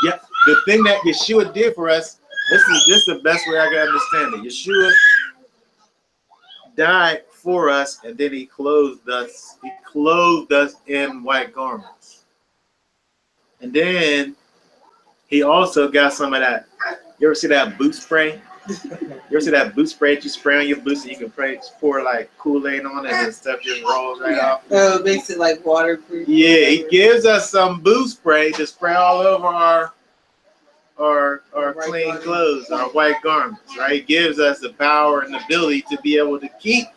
Yeah, the thing that Yeshua did for us, this is the best way I can understand it. Yeshua died for us, and then he clothed us. He clothed us in white garments. And then he also got some of that. You ever see that boot spray? You ever see that boot spray that you spray on your boots and you can pour like Kool-Aid on it and stuff just rolls right off? Oh, it makes it like waterproof. Yeah, he gives us some boot spray to spray all over our clean clothes, our white garments, right? He gives us the power and the ability to be able to keep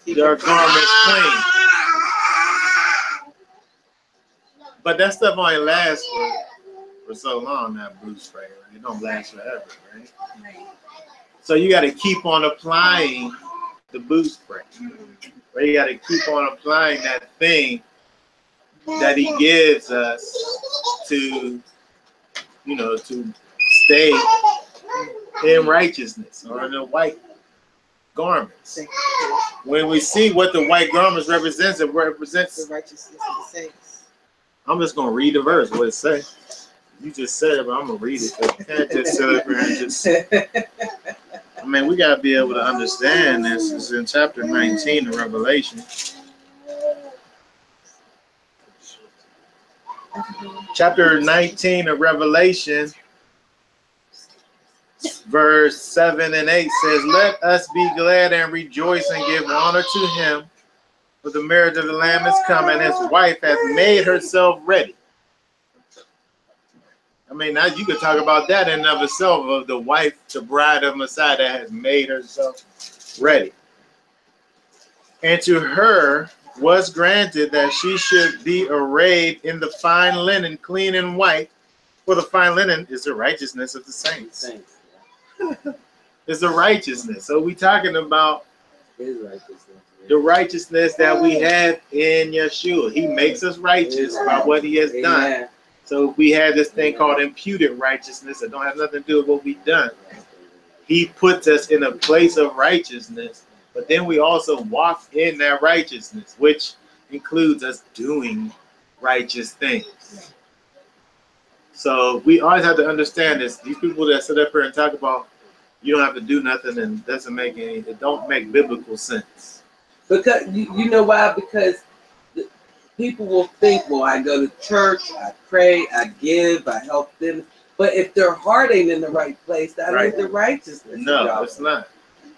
our garments clean. But that stuff only lasts for so long, that boot spray, right? It don't last forever, right? So you got to keep on applying the boot spray. Right? You got to keep on applying that thing that he gives us to stay in righteousness or in the white garments. When we see what the white garments represents, it represents the righteousness of the saints. I'm just gonna read the verse. What it say? You just said it, but I'm gonna read it. You can't just sit up here and just. I mean, we gotta be able to understand this. It's in chapter 19 of Revelation. Chapter 19 of Revelation, verse 7 and 8 says, "Let us be glad and rejoice and give honor to him, for the marriage of the Lamb is come, and his wife has made herself ready." I mean, now you could talk about that in and of itself, of the wife, the bride of Messiah that has made herself ready. And to her was granted that she should be arrayed in the fine linen, clean and white, for the fine linen is the righteousness of the saints. It's the righteousness. So we talking about His righteousness. the righteousness that we have in Yeshua. He makes us righteous by what he has done. Amen. So we have this thing called imputed righteousness that don't have nothing to do with what we've done. He puts us in a place of righteousness, but then we also walk in that righteousness, which includes us doing righteous things. So we always have to understand this. These people that sit up here and talk about you don't have to do nothing and doesn't make any, it don't make biblical sense. Because you know why? Because people will think, well, I go to church, I pray, I give, I help them. But if their heart ain't in the right place, that ain't the righteousness. No, it's not.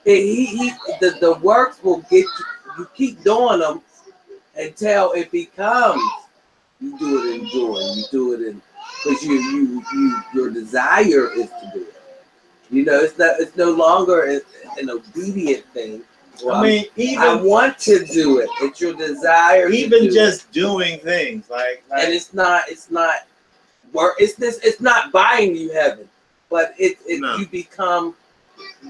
The works will get you. You keep doing them until it becomes. You do it in joy. You do it in because your desire is to do it. You know, it's no longer an obedient thing. Well, I mean, even I want to do it. It's your desire. Even just doing things like and it's not work. It's not buying you heaven, but No. you become,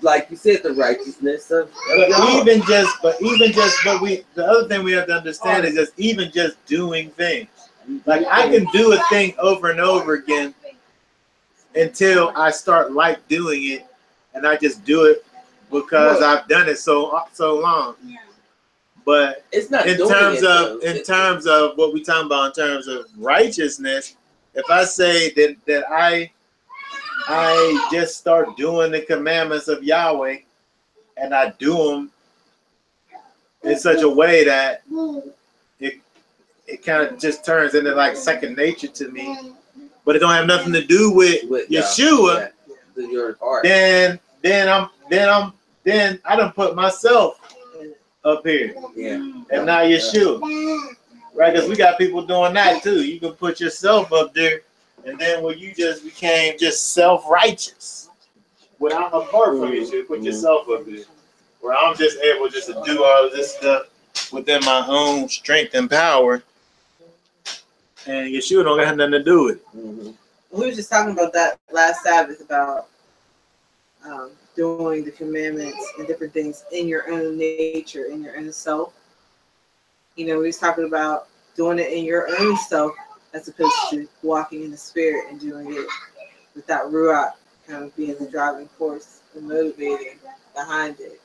like you said, the righteousness of but God. the other thing we have to understand is even just doing things. Like I can do a thing over and over again until I start like doing it, and I just do it because I've done it so long. But It's not in terms of what we talking about in terms of righteousness, if I say that I just start doing the commandments of Yahweh and I do them in such a way that it kind of just turns into like second nature to me, but it don't have nothing to do with Yeshua, your heart. then I done put myself up here, and not Yeshua, right? Because we got people doing that too. You can put yourself up there, and then when you just became just self-righteous, without apart from Yeshua, put yourself up there, where I'm just able just to do all of this stuff within my own strength and power, and Yeshua don't have nothing to do with it. We were just talking about that last Sabbath about doing the commandments and different things in your own nature, in your own self. You know, we was talking about doing it in your own self as opposed to walking in the spirit and doing it with that Ruach kind of being the driving force and motivating behind it.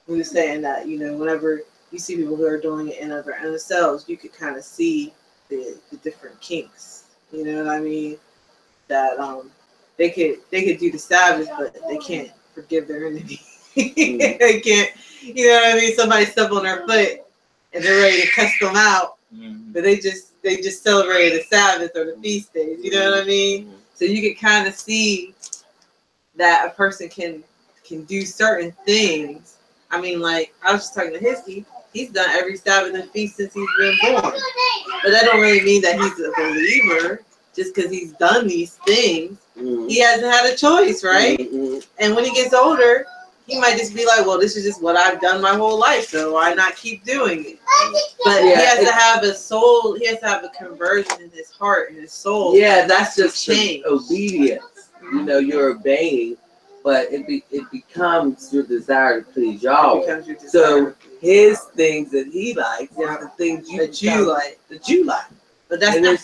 We were saying that, you know, whenever you see people who are doing it in their own selves, you could kind of see the different kinks. You know what I mean? That they could do the Sabbath, but they can't forgive their enemy. They can't, you know what I mean? Somebody step on their foot and they're ready to cuss them out, but they just celebrated the Sabbath or the feast days. You know what I mean? So you can kind of see that a person can do certain things. I mean, like I was just talking to Hisky. He's done every Sabbath and feast since he's been born, but that don't really mean that he's a believer. Just because he's done these things, he hasn't had a choice, right? And when he gets older, he might just be like, well, this is just what I've done my whole life, so why not keep doing it? But he has to have a soul, he has to have a conversion in his heart and his soul. Yeah, that's just obedience. You know, you're obeying, but it becomes your desire to please Yahweh. So his things that he likes are the things that you like. But that's and not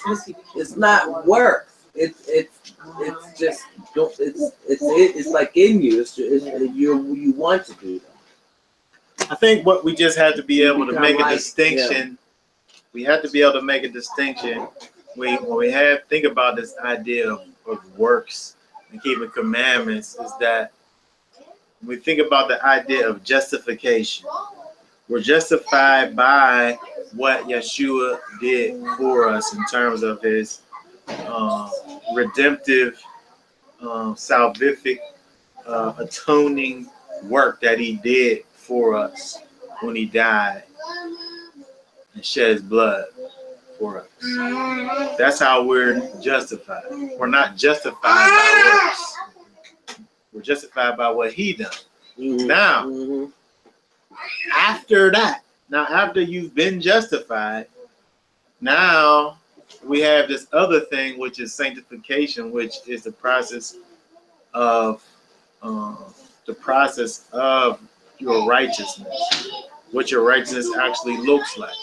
it's not work. It's just it's like in you. You want to do that. I think what we just had to be able to make a distinction. Yeah. We had to be able to make a distinction when we think about this idea of works and keeping commandments, is that when we think about the idea of justification. We're justified by what Yeshua did for us in terms of his redemptive, salvific, atoning work that he did for us when he died and shed his blood for us. That's how we're justified. We're not justified by works. We're justified by what he done. Now, after that, Now, after you've been justified, now we have this other thing, which is sanctification, which is the process of your righteousness, what your righteousness actually looks like.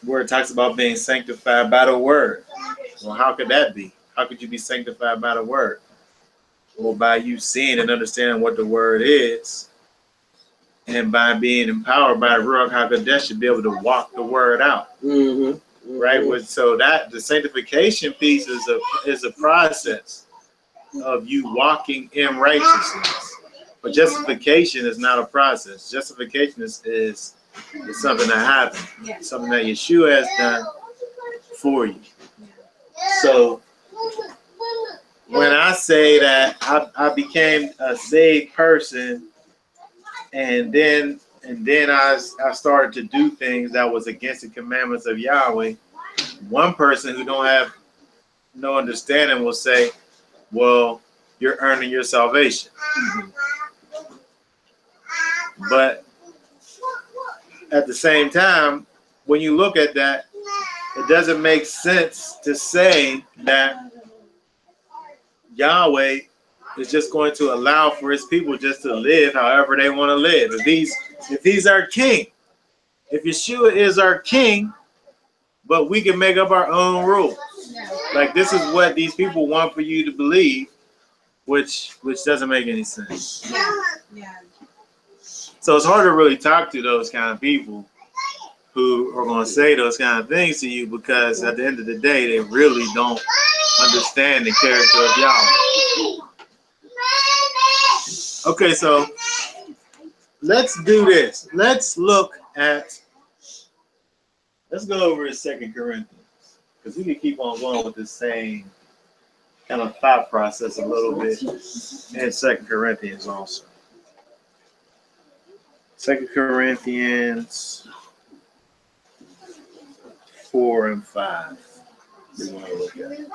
Where it talks about being sanctified by the word. Well, how could that be? How could you be sanctified by the word? Well, by you seeing and understanding what the word is, and by being empowered by the Ruach HaKodesh to be able to walk the word out. Right? So that the sanctification piece is a process of you walking in righteousness. But justification is not a process. Justification is something that happened, something that Yeshua has done for you. So when I say that I became a saved person, and then I started to do things that was against the commandments of Yahweh, one person who don't have no understanding will say, well, you're earning your salvation. But at the same time, when you look at that, it doesn't make sense to say that Yahweh is just going to allow for his people just to live however they want to live. If he's our king, if Yeshua is our king, but we can make up our own rules. Like this is what these people want for you to believe, which doesn't make any sense. So it's hard to really talk to those kind of people who are going to say those kind of things to you, because at the end of the day, they really don't understand the character of Yahweh. Okay, so let's do this. Let's go over to 2 Corinthians, because we can keep on going with the same kind of thought process a little bit in 2 Corinthians also. 2 Corinthians 4 and 5. We want to look at it.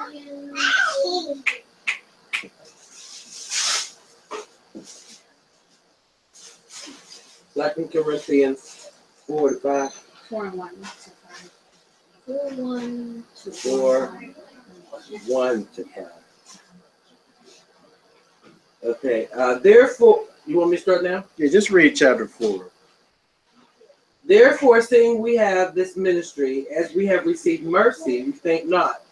2 Corinthians 4 to 5. 4 and 1 to 5. 1 to 5. Okay. Therefore, you want me to start now? Yeah, just read chapter 4. Therefore, seeing we have this ministry, as we have received mercy, we faint not,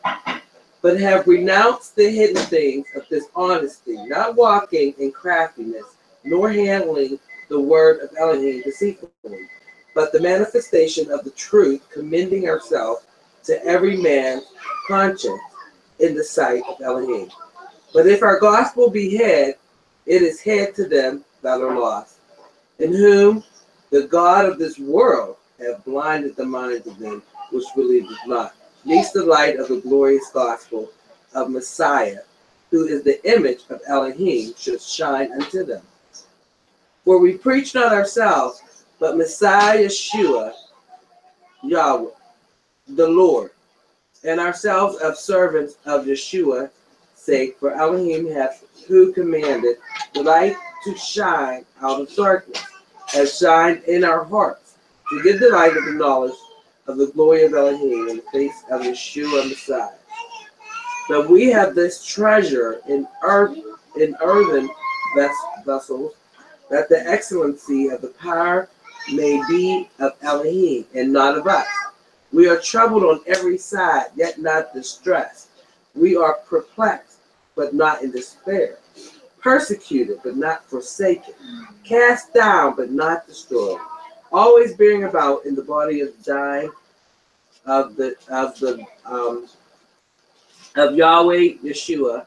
but have renounced the hidden things of dishonesty, not walking in craftiness, nor handling the word of Elleh deceitfully, but the manifestation of the truth, commending ourselves to every man's conscience in the sight of Elleh. But if our gospel be hid, it is hid to them that are lost, in whom the God of this world hath blinded the minds of them which believeth not, lest the light of the glorious gospel of Messiah, who is the image of Elohim, should shine unto them. For we preach not ourselves, but Messiah Yeshua, Yahweh, the Lord, and ourselves of servants of Yeshua's sake, for Elohim hath who commanded the light to shine out of darkness, has shined in our hearts, to give the light of the knowledge of the glory of Elohim in the face of Yeshua Messiah. But we have this treasure in earthen vessels, that the excellency of the power may be of Elohim and not of us. We are troubled on every side, yet not distressed. We are perplexed, but not in despair. Persecuted, but not forsaken. Cast down, but not destroyed. Always bearing about in the body of dying of Yahweh Yeshua,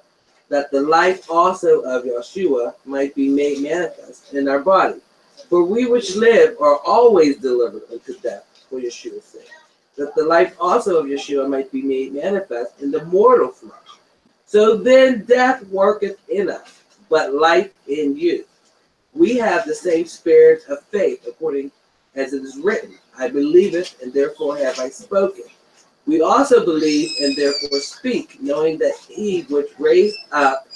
that the life also of Yeshua might be made manifest in our body. For we which live are always delivered unto death for Yeshua's sake, that the life also of Yeshua might be made manifest in the mortal flesh. So then death worketh in us, but life in you. We have the same spirit of faith, according as it is written, I believe it, and therefore have I spoken. We also believe and therefore speak, knowing that he which raised up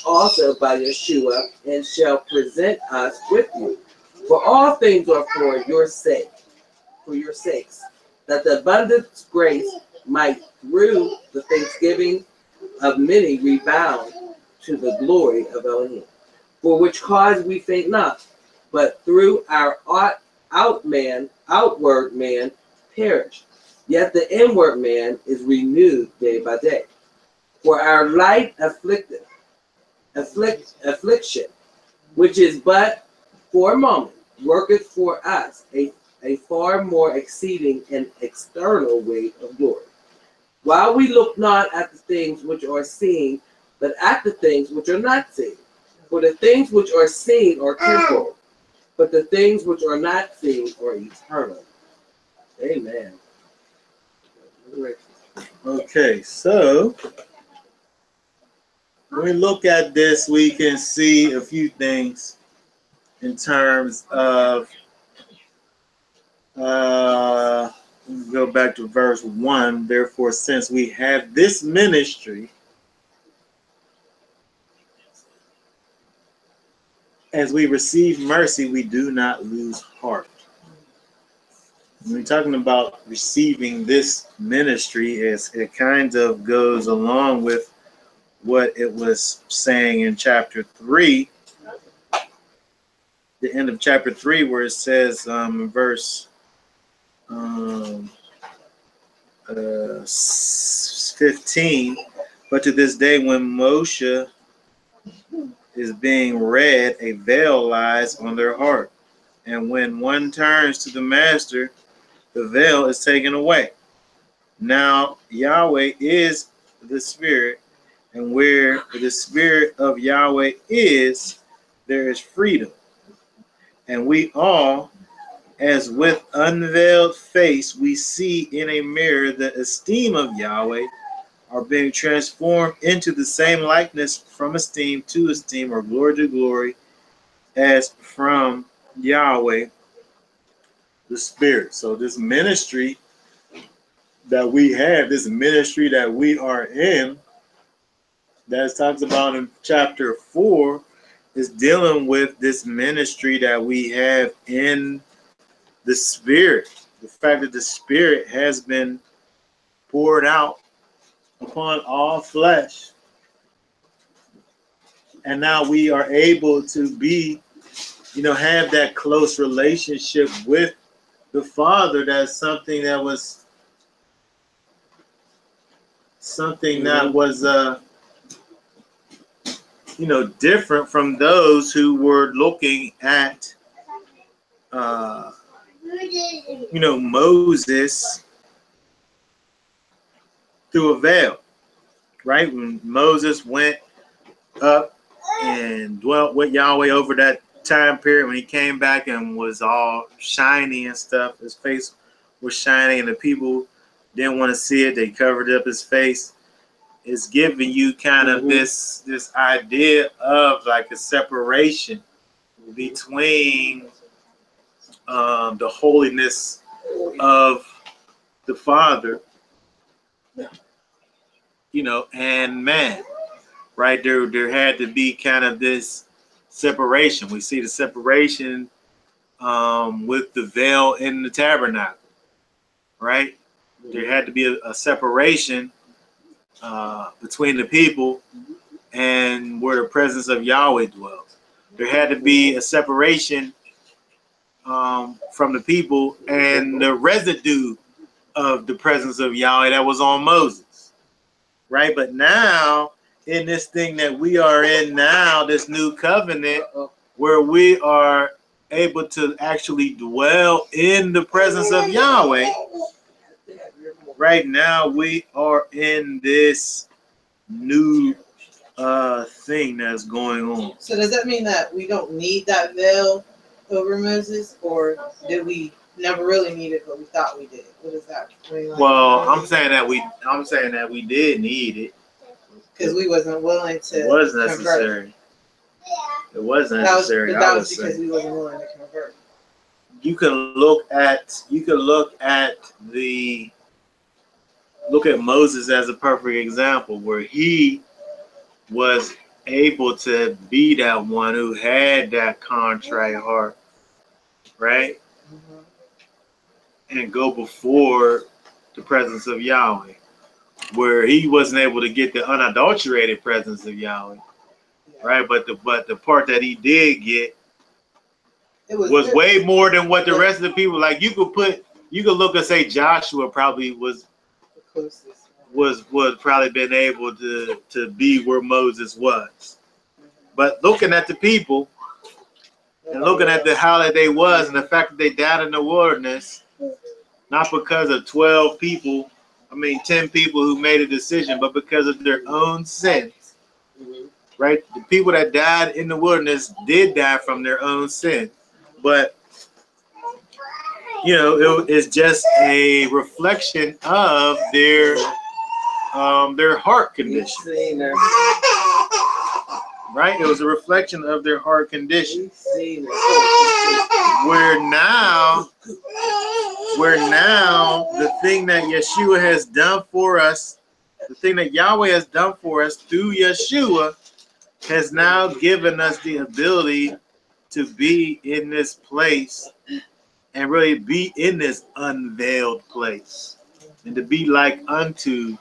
also by Yeshua, and shall present us with you. For all things are for your sake, for your sakes, that the abundant grace might through the thanksgiving of many rebound to the glory of Elleh. For which cause we faint not, but through our outward man perish. Yet the inward man is renewed day by day. For our light affliction, which is but for a moment, worketh for us a far more exceeding and external weight of glory. While we look not at the things which are seen, but at the things which are not seen. For the things which are seen are temporal, but the things which are not seen are eternal. Amen. Okay, so when we look at this, we can see a few things in terms of, go back to verse 1. Therefore, since we have this ministry, as we receive mercy, we do not lose heart. When we're talking about receiving this ministry, it kind of goes along with what it was saying in chapter 3, the end of chapter 3, where it says, verse 15, but to this day when Moshe is being read, a veil lies on their heart. And when one turns to the master, the veil is taken away. Now Yahweh is the Spirit, and where the Spirit of Yahweh is, there is freedom. And we all, as with unveiled face, we see in a mirror the esteem of Yahweh, are being transformed into the same likeness from esteem to esteem, or glory to glory, as from Yahweh, the Spirit. So this ministry that we have, this ministry that we are in, that it talks about in chapter 4, is dealing with this ministry that we have in the Spirit. The fact that the Spirit has been poured out upon all flesh. And now we are able to be, have that close relationship with the Father. That's something that was different from those who were looking at, Moses through a veil, right? When Moses went up and dwelt with Yahweh over that time period, when he came back and was all shiny and stuff, his face was shining and the people didn't want to see it. They covered up his face. It's giving you kind of this idea of like a separation between the holiness of the Father, and man, right? There had to be kind of this separation. We see the separation with the veil in the tabernacle, right? There had to be a separation between the people and where the presence of Yahweh dwells. There had to be a separation from the people and the residue of the presence of Yahweh that was on Moses, right? But now, in this thing that we are in now, this new covenant, where we are able to actually dwell in the presence of Yahweh, right now we are in this new thing that's going on. So does that mean that we don't need that veil over Moses, or did we never really need it, but we thought we did? What is that? Well, I'm saying that we did need it because we wasn't willing to. It was necessary. Convert. It was necessary. That was because we wasn't willing to convert. You can look at Moses as a perfect example, where he was able to be that one who had that contrite heart, right? And go before the presence of Yahweh, where he wasn't able to get the unadulterated presence of Yahweh, right? But the part that he did get was way more than what the rest of the people. Like you could look and say Joshua probably would probably been able to be where Moses was. But looking at the people and looking at how that they was and the fact that they died in the wilderness, not because of 10 people who made a decision, but because of their own sins, right? The people that died in the wilderness did die from their own sin. But, it's just a reflection of their heart condition. Right? It was a reflection of their heart condition. Where now the thing that Yeshua has done for us, the thing that Yahweh has done for us through Yeshua, has now given us the ability to be in this place and really be in this unveiled place and to be like unto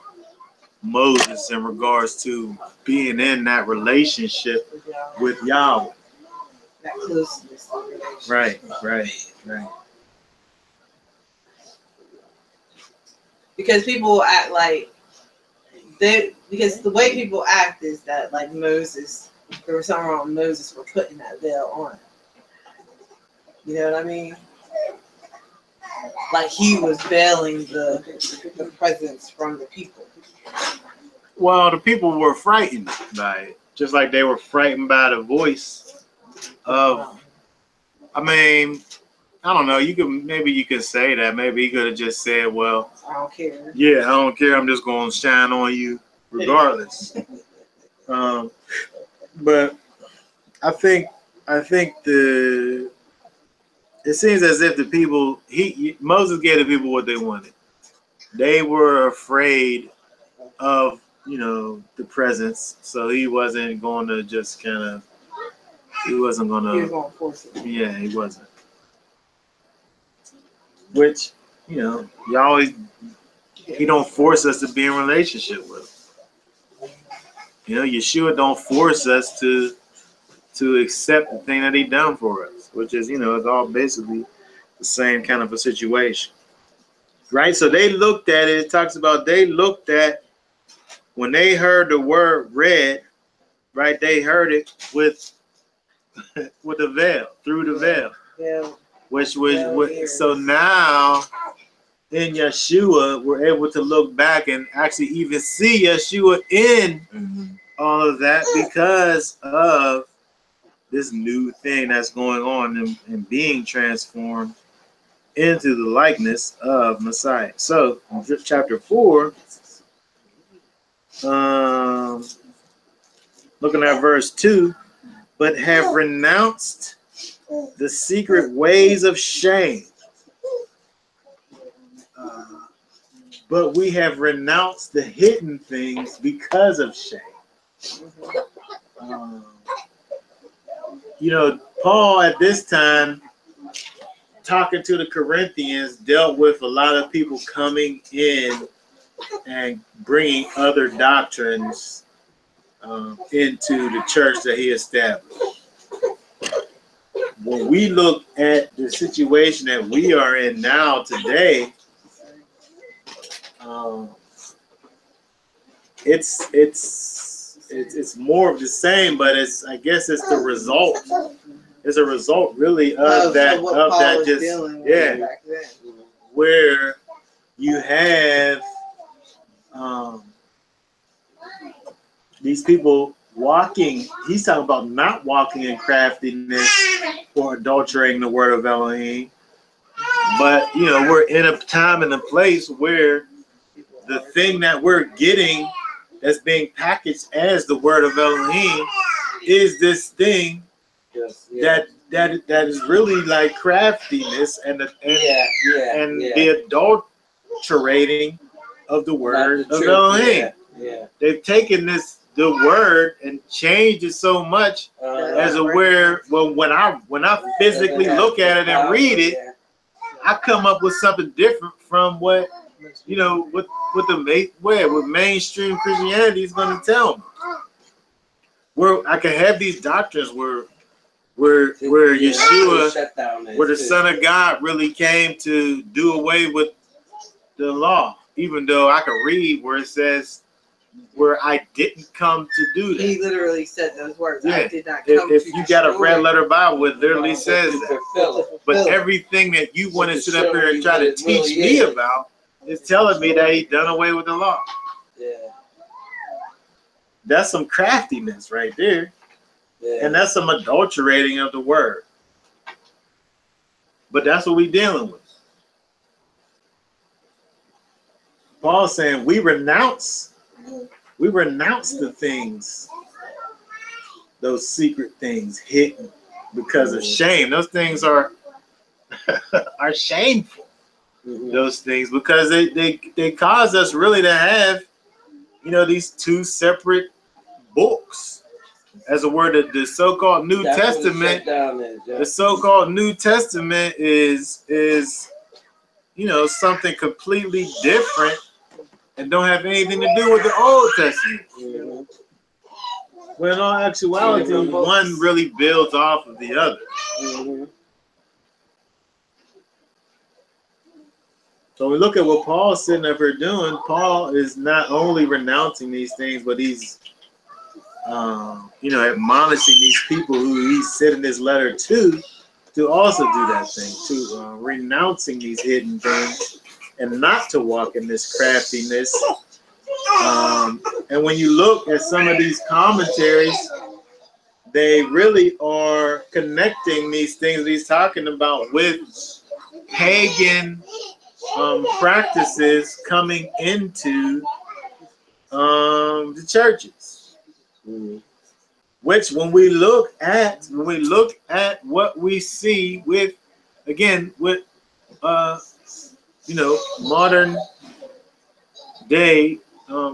Moses in regards to being in that relationship with Yahweh. That closeness. Right. Because people act like because the way people act is that like Moses, there was something wrong with Moses for putting that veil on. You know what I mean? Like he was veiling the presence from the people. Well, the people were frightened by it, just like they were frightened by the voice of. I don't know. Maybe you could say that. Maybe he could have just said, "Well, I don't care. Yeah, I don't care. I'm just going to shine on you, regardless." But I think it seems as if the people Moses gave the people what they wanted. They were afraid of the presence, so he wasn't going to just kind of. He wasn't going to. He was going to force it. Yeah, he wasn't. Which he don't force us to be in relationship with him. Yeshua don't force us to accept the thing that he done for us, which is it's all basically the same kind of a situation, right? So they looked at it. It talks about they looked at when they heard the word read, right? They heard it with a veil, through the veil, which was so now in Yeshua we're able to look back and actually even see Yeshua in all of that because of this new thing that's going on and being transformed into the likeness of Messiah. So in chapter 4, looking at verse 2, but have renounced the secret ways of shame. But we have renounced the hidden things because of shame. Paul at this time, talking to the Corinthians, dealt with a lot of people coming in and bringing other doctrines into the church that he established. When we look at the situation that we are in now today, it's more of the same, but I guess it's the result. It's a result really of that where you have these people walking. He's talking about not walking in craftiness or adulterating the word of Elohim. But we're in a time and a place where the thing that we're getting that's being packaged as the word of Elohim is this thing that is really like craftiness and the adulterating of the word of Elohim. They've taken this the word and change it so much as a where, well, when I physically look at it and read it, I come up with something different from what, you know, what mainstream Christianity is going to tell me. Where I can have these doctrines where Yeshua, where the Son of God really came to do away with the law, even though I can read where it says, where I didn't come to do that. He literally said those words. Yeah. I did not come If to you got a red letter Bible, it literally destroy. says that. But everything that you want to sit up here and try to teach me about is telling me that he done away with the law. Yeah. That's some craftiness right there. Yeah. And that's some adulterating of the word. But that's what we're dealing with. Paul's saying we renounce the things, those secret things hidden because of shame. Those things are shameful. Those things, because they cause us really to have, you know, these two separate books. As a word, the so-called New Testament, the so-called New Testament is you know, something completely different and don't have anything to do with the Old Testament. When in all actuality, one really builds off of the other. So we look at what Paul's sitting up here doing. Paul is not only renouncing these things, but he's you know, admonishing these people who he's sending this letter to also do that thing, to renouncing these hidden things and not to walk in this craftiness. And when you look at some of these commentaries, they really are connecting these things he's talking about with pagan practices coming into the churches. Which when we look at what we see with, again, with you know, modern day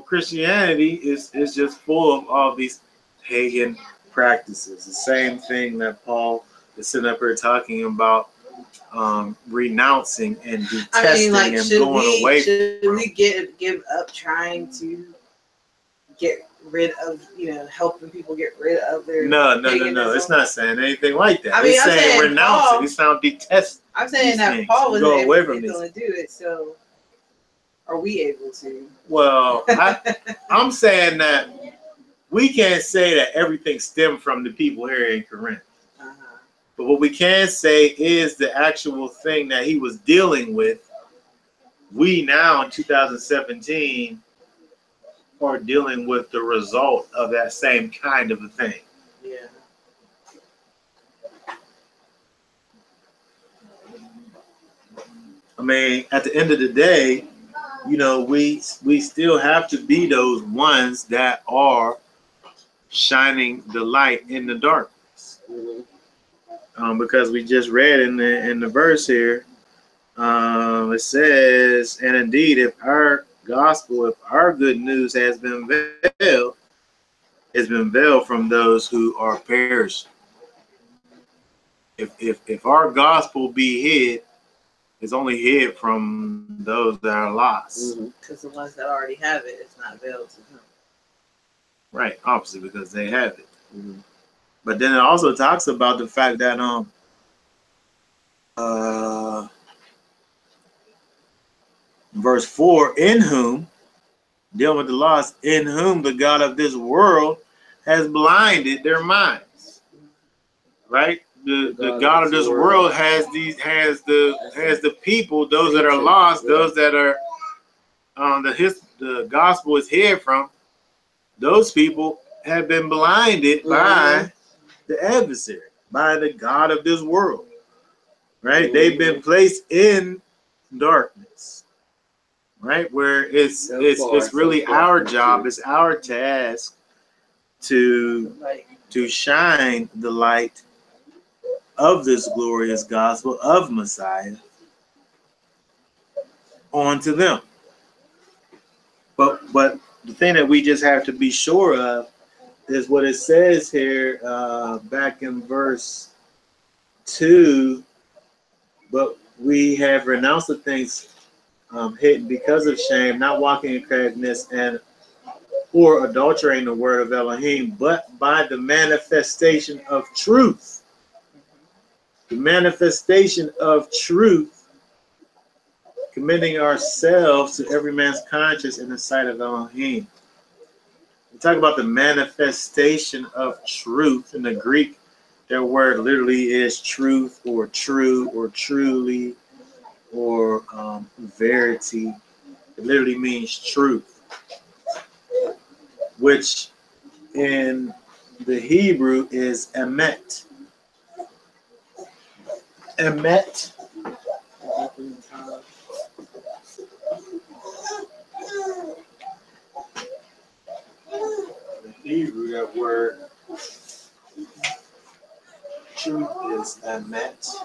Christianity is just full of all these pagan practices. The same thing that Paul is sitting up here talking about, renouncing and detesting and going away. Should we give up trying to get rid of, you know, helping people get rid of their No. It's not saying anything like that. I mean, it's saying renounce it. It's not detest. I'm saying that things. Paul was Go away able from to do it, so are we able to? Well, I'm saying that we can't say that everything stemmed from the people here in Corinth. But what we can say is the actual thing that he was dealing with. We now in 2017 are dealing with the result of that same kind of a thing. Yeah. I mean, at the end of the day, you know, we still have to be those ones that are shining the light in the darkness. Because we just read in the verse here, it says, and indeed, if our gospel, if our good news has been veiled, it's been veiled from those who are perishing. If our gospel be hid, it's only hid from those that are lost. Because the ones that already have it, it's not veiled to them. Right, obviously, because they have it. But then it also talks about the fact that verse 4, in whom, dealing with the lost, in whom the God of this world has blinded their minds. Right? The God of this world has the people, those that are lost, those that are the gospel is hid from. Those people have been blinded by the adversary, by the God of this world. Right? They've been placed in darkness. Right? Where it's really our job, it's our task to shine the light of this glorious gospel of Messiah onto them. But the thing that we just have to be sure of is what it says here back in verse 2. But we have renounced the things hidden because of shame, not walking in craftiness and or adulterating the word of Elohim, but by the manifestation of truth. The manifestation of truth, committing ourselves to every man's conscience in the sight of Elohim. We talk about the manifestation of truth in the Greek. That word literally is truth or true or truly or verity. It literally means truth, which in the Hebrew is emet. Emet. The Hebrew, that word truth is emet.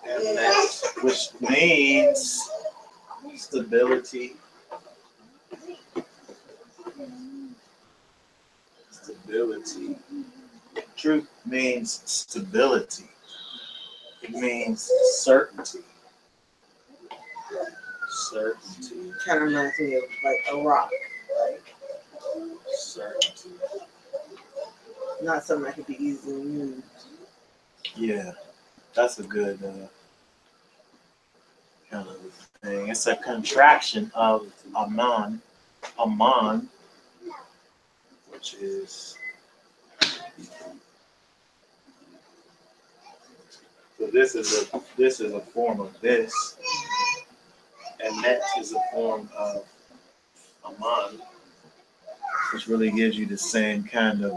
Emet, which means stability. Stability. Truth means stability. It means certainty. Certainty. Kind of reminds me of like a rock, Certainty. not something that could be easily moved. Yeah, that's a good kind of thing. It's a contraction of Aman, which is, so this is a form of this, and that is a form of Aman, which really gives you the same kind of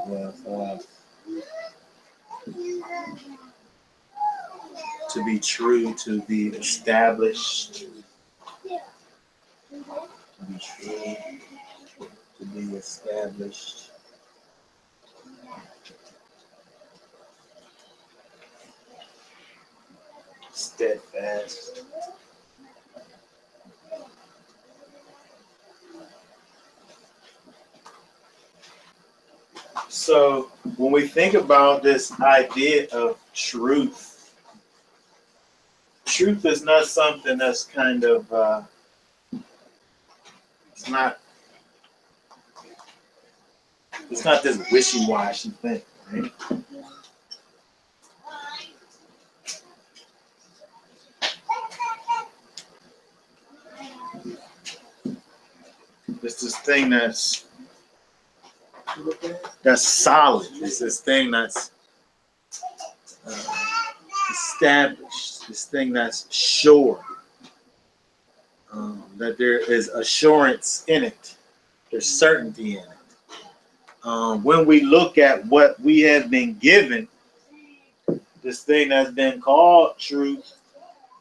to be true, to be established, to be true, to be established. Steadfast. So when we think about this idea of truth, truth is not something that's kind of it's not this wishy-washy thing, right? It's this thing that's solid. It's this thing that's established. This thing that's sure. That there is assurance in it. There's certainty in it. When we look at what we have been given, this thing that's been called truth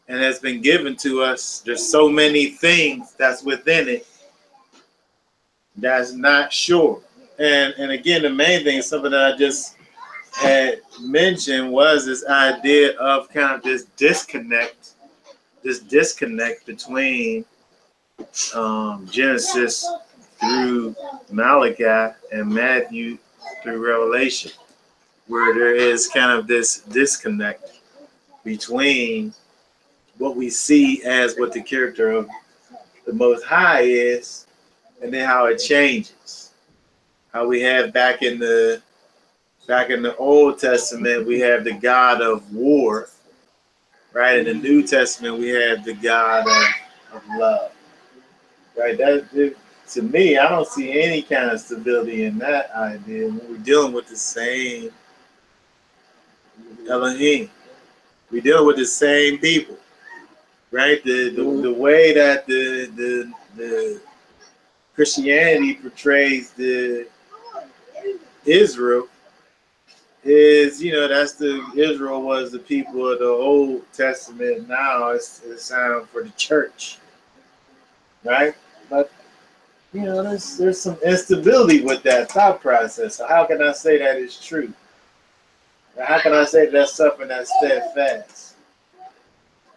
and has been given to us, there's so many things that's within it that's not sure. And again, the main thing, something that I just had mentioned, was this idea of kind of this disconnect between Genesis through Malachi and Matthew through Revelation, where there is kind of this disconnect between what we see as what the character of the Most High is, and then how it changes. How we have back in the Old Testament, we have the God of war, right? In the New Testament, we have the God of love, right? To me, I don't see any kind of stability in that idea when we're dealing with the same Elohim. We're dealing with the same people, right? The way that the Christianity portrays the Israel is, that's the Israel was the people of the Old Testament. Now it's time for the church, right? But there's some instability with that thought process. So how can I say that is true? How can I say that's something that's steadfast?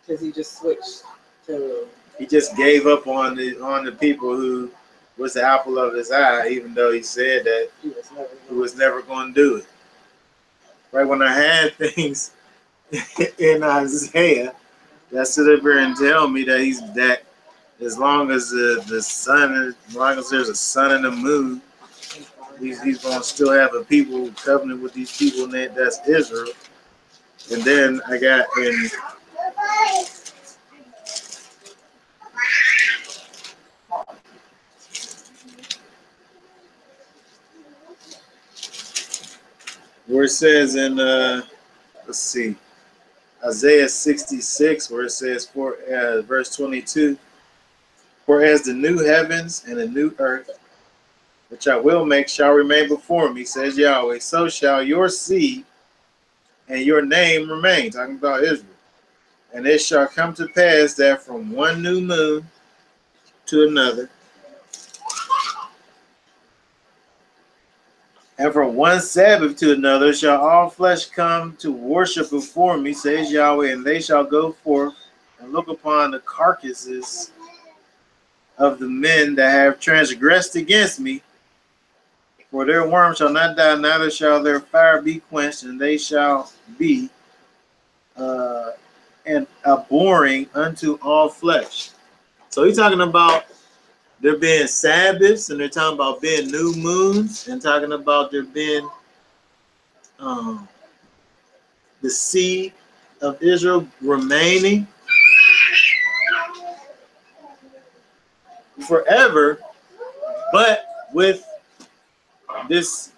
Because he just switched to. He just gave up on the people who was the apple of his eye, even though he said that he was never going to do it. Right when I had things in Isaiah, that sit up here and tell me that as long as the sun, as long as there's a sun and a moon, he's going to still have a people covenant with these people, and that's Israel. And then I got in where it says in let's see, Isaiah 66, where it says for verse 22, for as the new heavens and the new earth, which I will make, shall remain before me, says Yahweh, so shall your seed and your name remain. Talking about Israel. And it shall come to pass that from one new moon to another, and from one Sabbath to another, shall all flesh come to worship before me, says Yahweh, and they shall go forth and look upon the carcasses of the men that have transgressed against me. For their worm shall not die, neither shall their fire be quenched, and they shall be an abhorring unto all flesh. So he's talking about there being Sabbaths, and they're talking about being new moons, and talking about there being the seed of Israel remaining forever, but with this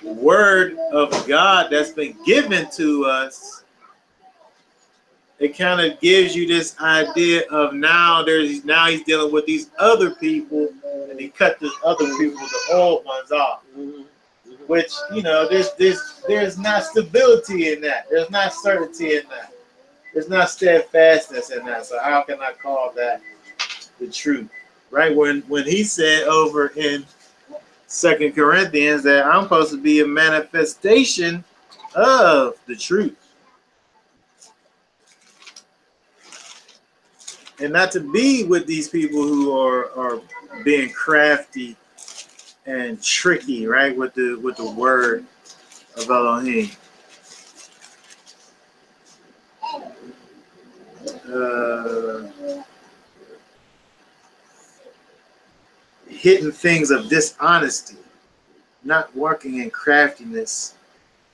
word of God that's been given to us, it kind of gives you this idea of now he's dealing with these other people, and he cut these other people, the old ones, off. Which there's not stability in that. There's not certainty in that. There's not steadfastness in that. So how can I call that the truth? Right? When he said over in 2 Corinthians that I'm supposed to be a manifestation of the truth. And not to be with these people who are being crafty and tricky, right? With the word of Elohim. Hidden things of dishonesty, not working in craftiness,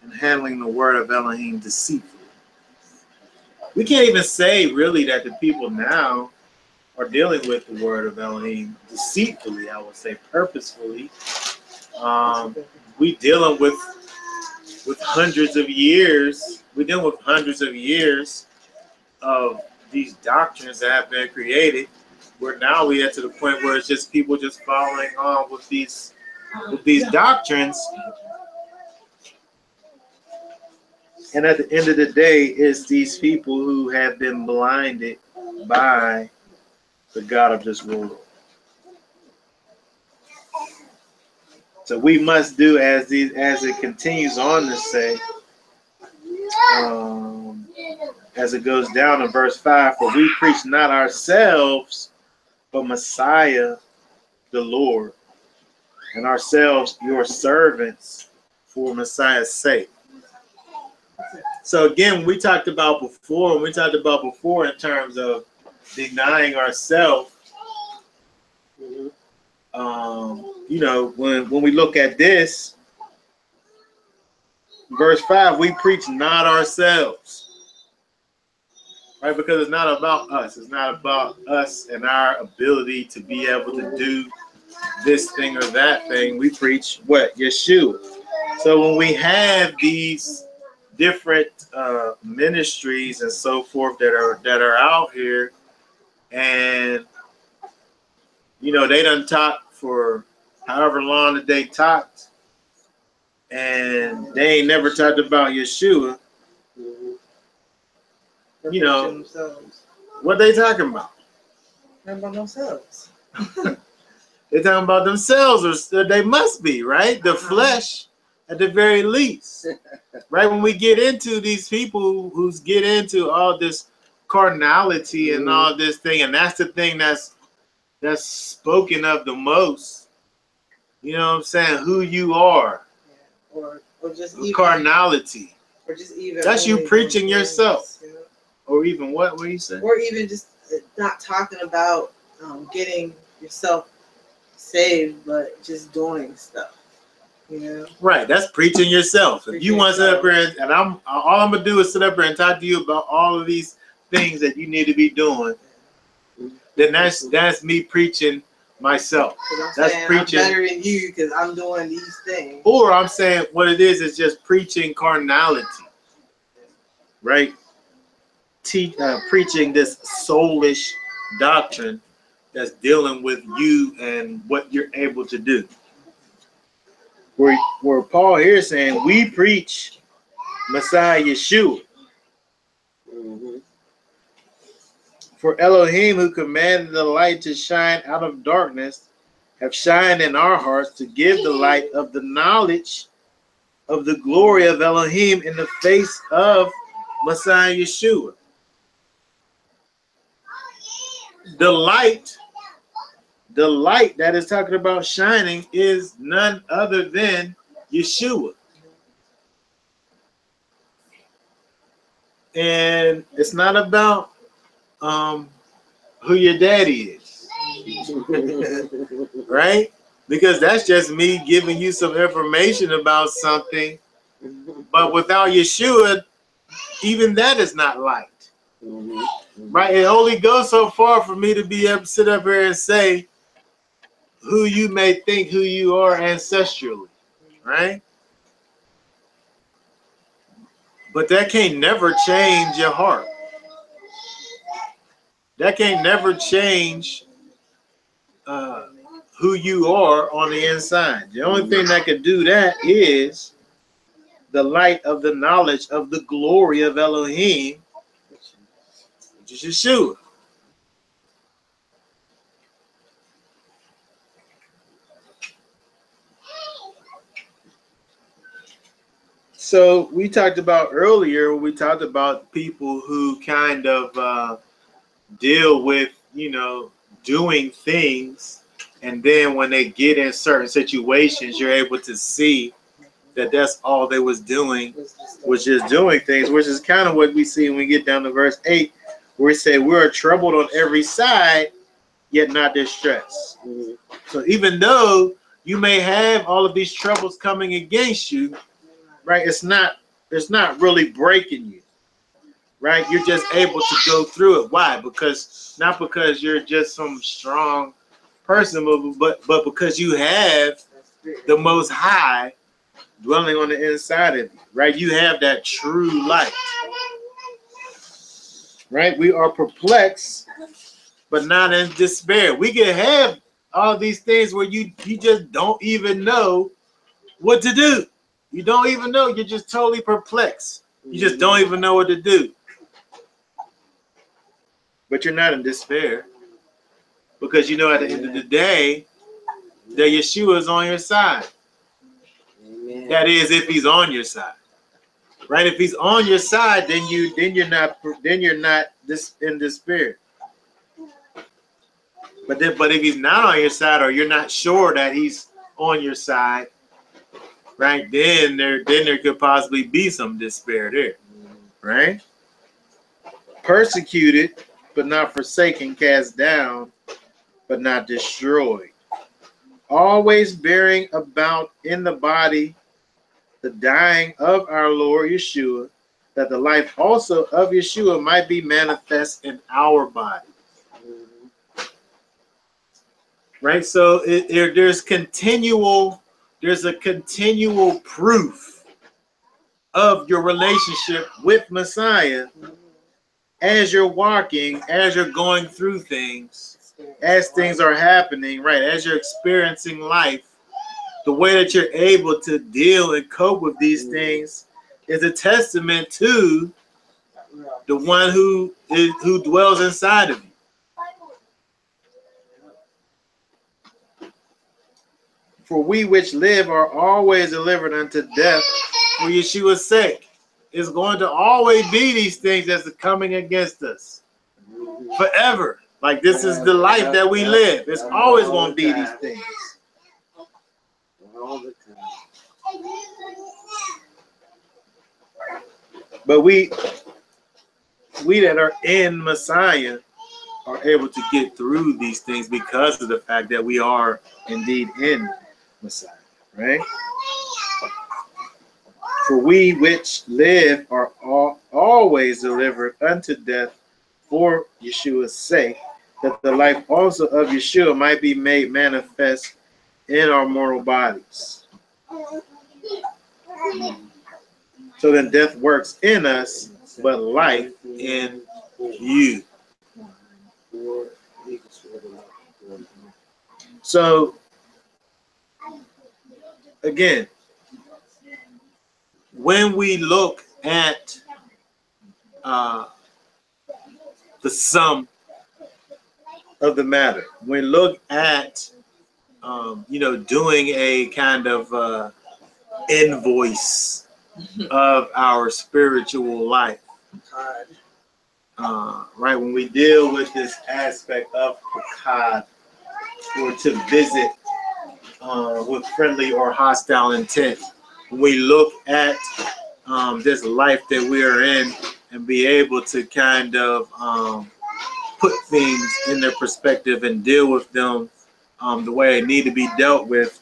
and handling the word of Elohim deceitfully. We can't even say really that the people now are dealing with the word of Elohim deceitfully. I would say purposefully. We dealing with hundreds of years. We're dealing with hundreds of years of these doctrines that have been created. Where now we get to the point where it's just people just following on with these doctrines. And at the end of the day, it's these people who have been blinded by the God of this world. So we must do as it continues on to say, as it goes down in verse 5, for we preach not ourselves, but Messiah, the Lord, and ourselves your servants for Messiah's sake. So again, we talked about before in terms of denying ourselves. When we look at this, verse 5, we preach not ourselves, right? Because it's not about us. It's not about us and our ability to be able to do this thing or that thing. We preach what? Yeshua. So when we have these different ministries and so forth that are out here, and they done taught for however long that they taught, and they ain't never talked about Yeshua, you know, themselves. what they talking about? Not about themselves. They're talking about themselves, or they must be, right? The flesh, at the very least. Right? When we get into these people who get into all this carnality and all this thing, and that's the thing that's spoken of the most. You know what I'm saying? Who you are. Yeah. Or just even carnality. Or just even that's you preaching yourself. You know? Or even what do you say? Or even just not talking about getting yourself saved, but just doing stuff. You know? Right, that's preaching yourself. If you want to sit up here and all I'm gonna do is sit up here and talk to you about all of these things that you need to be doing, then that's me preaching myself. That's preaching. I'm better than you because I'm doing these things. Or I'm saying what it is just preaching carnality, right? Preaching this soulish doctrine that's dealing with you and what you're able to do. Where Paul here is saying we preach Messiah Yeshua. For Elohim, who commanded the light to shine out of darkness, have shined in our hearts to give the light of the knowledge of the glory of Elohim in the face of Messiah Yeshua. The light that is talking about shining is none other than Yeshua. And it's not about who your daddy is. Right? Because that's just me giving you some information about something. But without Yeshua, even that is not light. Right? It only goes so far for me to be able to sit up here and say who you may think who you are ancestrally. Right? But that can't never change your heart. That can't never change who you are on the inside. The only thing that can do that is the light of the knowledge of the glory of Elohim, which is Yeshua. So we talked about earlier, we talked about people who kind of deal with, doing things, and then when they get in certain situations, you're able to see that that's all they was doing, was just doing things, which is kind of what we see when we get down to verse 8, where it say we're troubled on every side, yet not distressed. So even though you may have all of these troubles coming against you, right, it's not really breaking you. Right? You're just able to go through it. Why? Not because you're just some strong person, but because you have the Most High dwelling on the inside of you. Right? You have that true light. Right? We are perplexed, but not in despair. We can have all these things where you just don't even know what to do. You don't even know. You're just totally perplexed. You just don't even know what to do. But you're not in despair, because you know at the end of the day that Yeshua is on your side. Amen. That is, if he's on your side, right? If he's on your side, then you're not in despair. But if he's not on your side, or you're not sure that he's on your side, right? Then there could possibly be some despair there, right? Persecuted, but not forsaken, cast down, but not destroyed. Always bearing about in the body the dying of our Lord Yeshua, that the life also of Yeshua might be manifest in our body. Right? So there's a continual proof of your relationship with Messiah as you're walking, as you're going through things, as things are happening, right? As you're experiencing life, the way that you're able to deal and cope with these things is a testament to the one who dwells inside of you. For we which live are always delivered unto death for Yeshua's sake. It's going to always be these things that's coming against us forever. Like this is the life that we live. It's always going to be these things. All the time. But we that are in Messiah are able to get through these things because of the fact that we are indeed in Messiah, right? For we which live are always delivered unto death for Yeshua's sake, that the life also of Yeshua might be made manifest in our mortal bodies. So then death works in us, but life in you. So, again, when we look at the sum of the matter, we look at, doing a kind of invoice of our spiritual life. Right, when we deal with this aspect of Pakad, or to visit with friendly or hostile intent, when we look at this life that we are in and be able to kind of put things in their perspective and deal with them the way they need to be dealt with,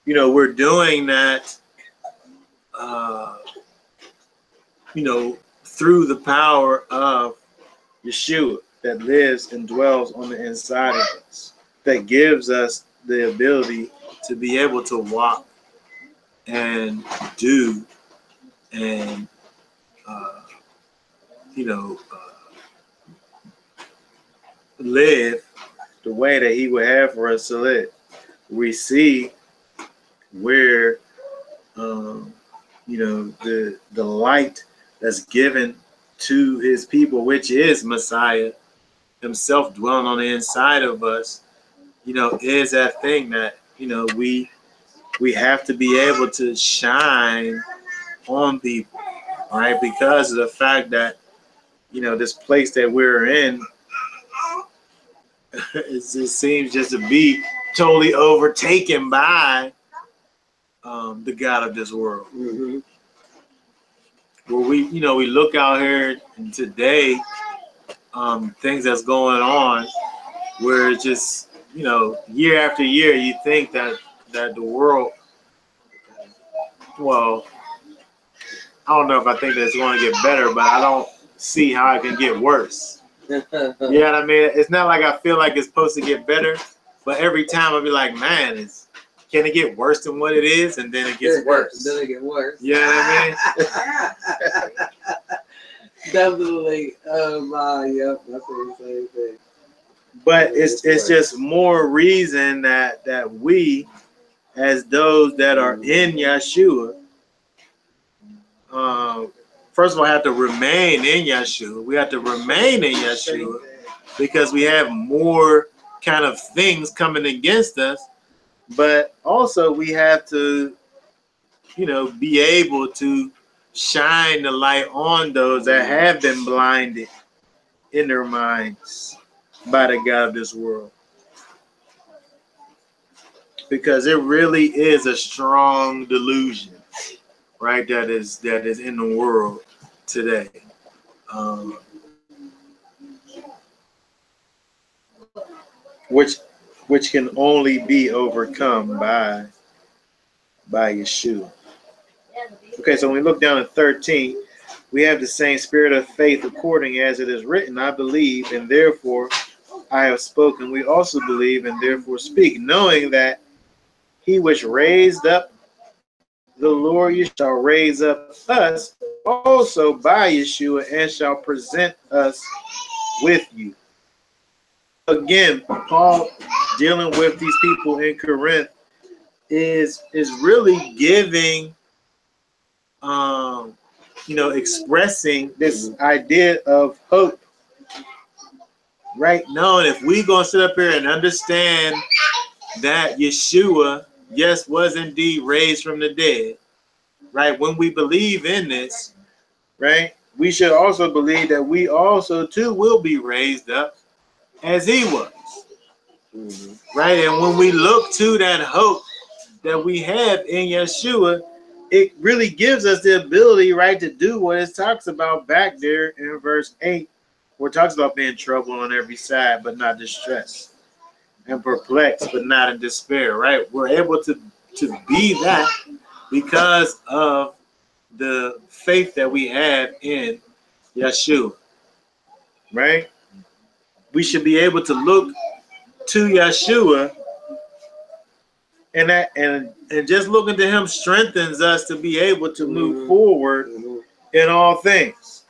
we're doing that, through the power of Yeshua that lives and dwells on the inside of us, that gives us the ability to be able to walk and do and, live the way that he would have for us to live. We see where, the light that's given to his people, which is Messiah himself dwelling on the inside of us, is that thing that, we have to be able to shine on people, right? Because of the fact that, this place that we're in, it seems just to be totally overtaken by the God of this world. Mm-hmm. Where we look out here and today, things that's going on, where it's just, year after year, you think that the world, well, I don't know if I think that it's going to get better, but I don't see how it can get worse. You know what I mean? It's not like I feel like it's supposed to get better, but every time I'll be like, man, can it get worse than what it is? And then it gets worse. Then it gets worse. You know what I mean? Definitely. Oh my, yep, that's the same thing. But it's just more reason that we, as those that are in Yeshua, first of all, have to remain in Yeshua. We have to remain in Yeshua because we have more kind of things coming against us. But also we have to, be able to shine the light on those that have been blinded in their minds by the God of this world. Because it really is a strong delusion, right? That is in the world today. Which can only be overcome by Yeshua. Okay, so when we look down at 13, we have the same spirit of faith according as it is written, I believe, and therefore I have spoken. We also believe and therefore speak, knowing that he which raised up the Lord shall raise up us also by Yeshua and shall present us with you. Again, Paul dealing with these people in Corinth is really giving, expressing this idea of hope. Right? Knowing if we gonna sit up here and understand that Yeshua, yes, was indeed raised from the dead, right? When we believe in this, right, we should also believe that we also too will be raised up as he was. Right? And when we look to that hope that we have in Yeshua, it really gives us the ability, right, to do what it talks about back there in verse 8, where it talks about being troubled on every side, but not distressed, and perplexed, but not in despair, right? We're able to be that because of the faith that we have in Yeshua, right? We should be able to look to Yeshua, and just looking to him strengthens us to be able to move forward in all things.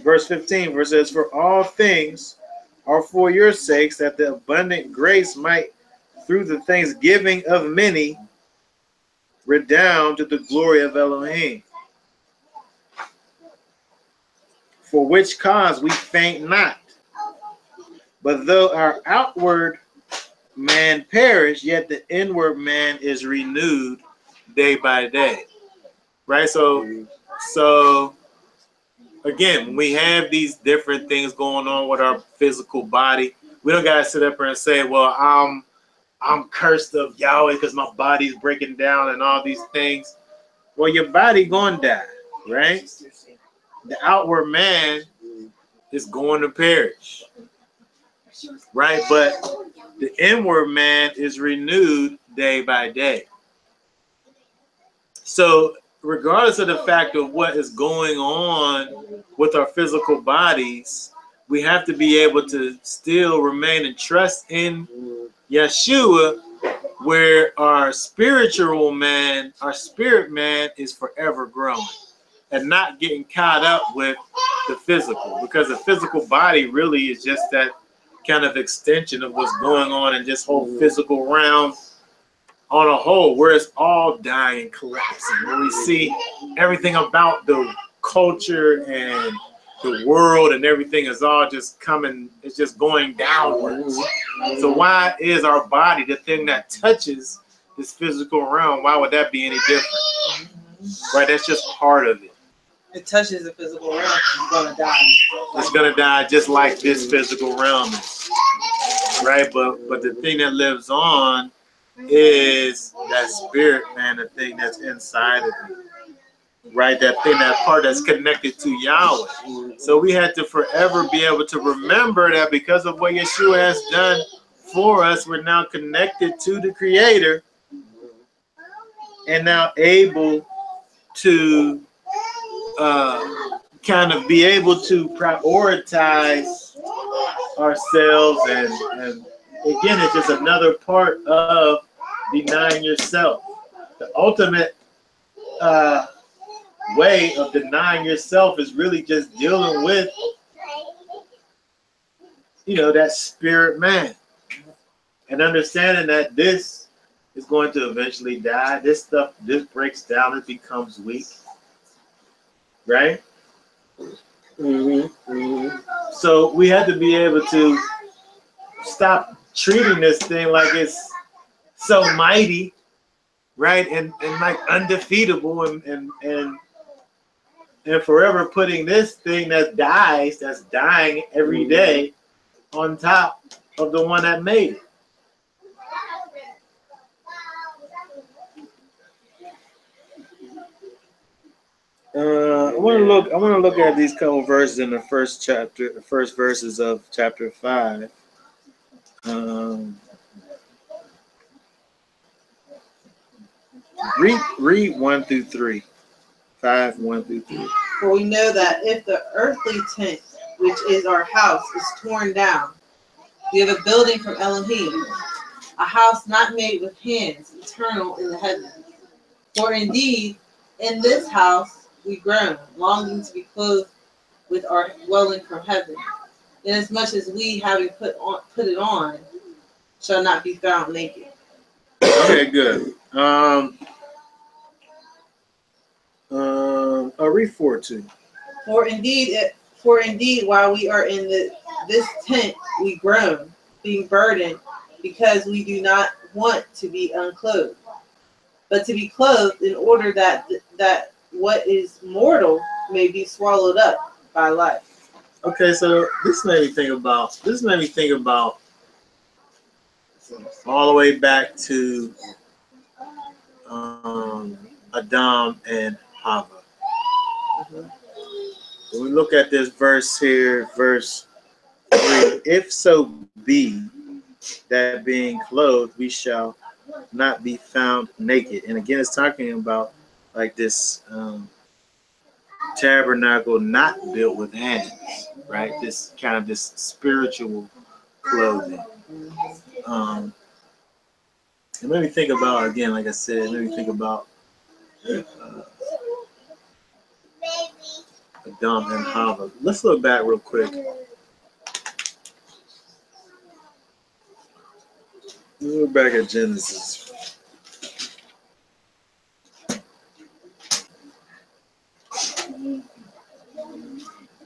Verse 15, where it says, "For all things are for your sakes, that the abundant grace might, through the thanksgiving of many, redound to the glory of Elohim. For which cause we faint not. But though our outward man perish, yet the inward man is renewed day by day." Right? So again, when we have these different things going on with our physical body, we don't gotta sit up here and say, well, I'm cursed of Yahweh because my body's breaking down and all these things. Well, your body gonna die, right? The outward man is going to perish, right? But the inward man is renewed day by day. So regardless of the fact of what is going on with our physical bodies, we have to be able to still remain and trust in Yeshua, where our spiritual man, our spirit man, is forever growing and not getting caught up with the physical, because the physical body really is just that kind of extension of what's going on in this whole physical realm on a whole, where it's all dying, collapsing, where we see everything about the culture and the world and everything is all just coming, it's just going downwards. So why is our body, the thing that touches this physical realm, why would that be any different? Right, that's just part of it. It touches the physical realm, it's gonna die. It's gonna die just like this physical realm is. Right, but the thing that lives on is that spirit, man, the thing that's inside of you. Right, that thing, that part that's connected to Yahweh. So we had to forever be able to remember that because of what Yeshua has done for us, we're now connected to the Creator and now able to kind of be able to prioritize ourselves, and again, it's just another part of denying yourself. The ultimate way of denying yourself is really just dealing with, that spirit man, and understanding that this is going to eventually die. This breaks down, it becomes weak, right? So we had to be able to stop treating this thing like it's so mighty, right, and like undefeatable, and forever putting this thing that's dying every day on top of the one that made it. I want to look at these couple verses in the first verses of chapter 5. Read 1 through 3. 5, 1 through 3. For we know that if the earthly tent, which is our house, is torn down, we have a building from Elohim, a house not made with hands, eternal in the heavens. For indeed, in this house we groan, longing to be clothed with our dwelling from heaven, inasmuch as we, having put it on, shall not be found naked. Okay, good. I'll read 4 too. For indeed, while we are in this tent, we groan, being burdened, because we do not want to be unclothed, but to be clothed, in order that what is mortal may be swallowed up by life. Okay, so this made me think about all the way back to Adam and Hava. When we look at this verse here, verse 3, if so be that being clothed, we shall not be found naked. And again, it's talking about like this tabernacle not built with hands, right? This kind of this spiritual clothing. It made me think about, again, like I said, it made me think about Adam and Hava. Let's look back real quick. Look back at Genesis.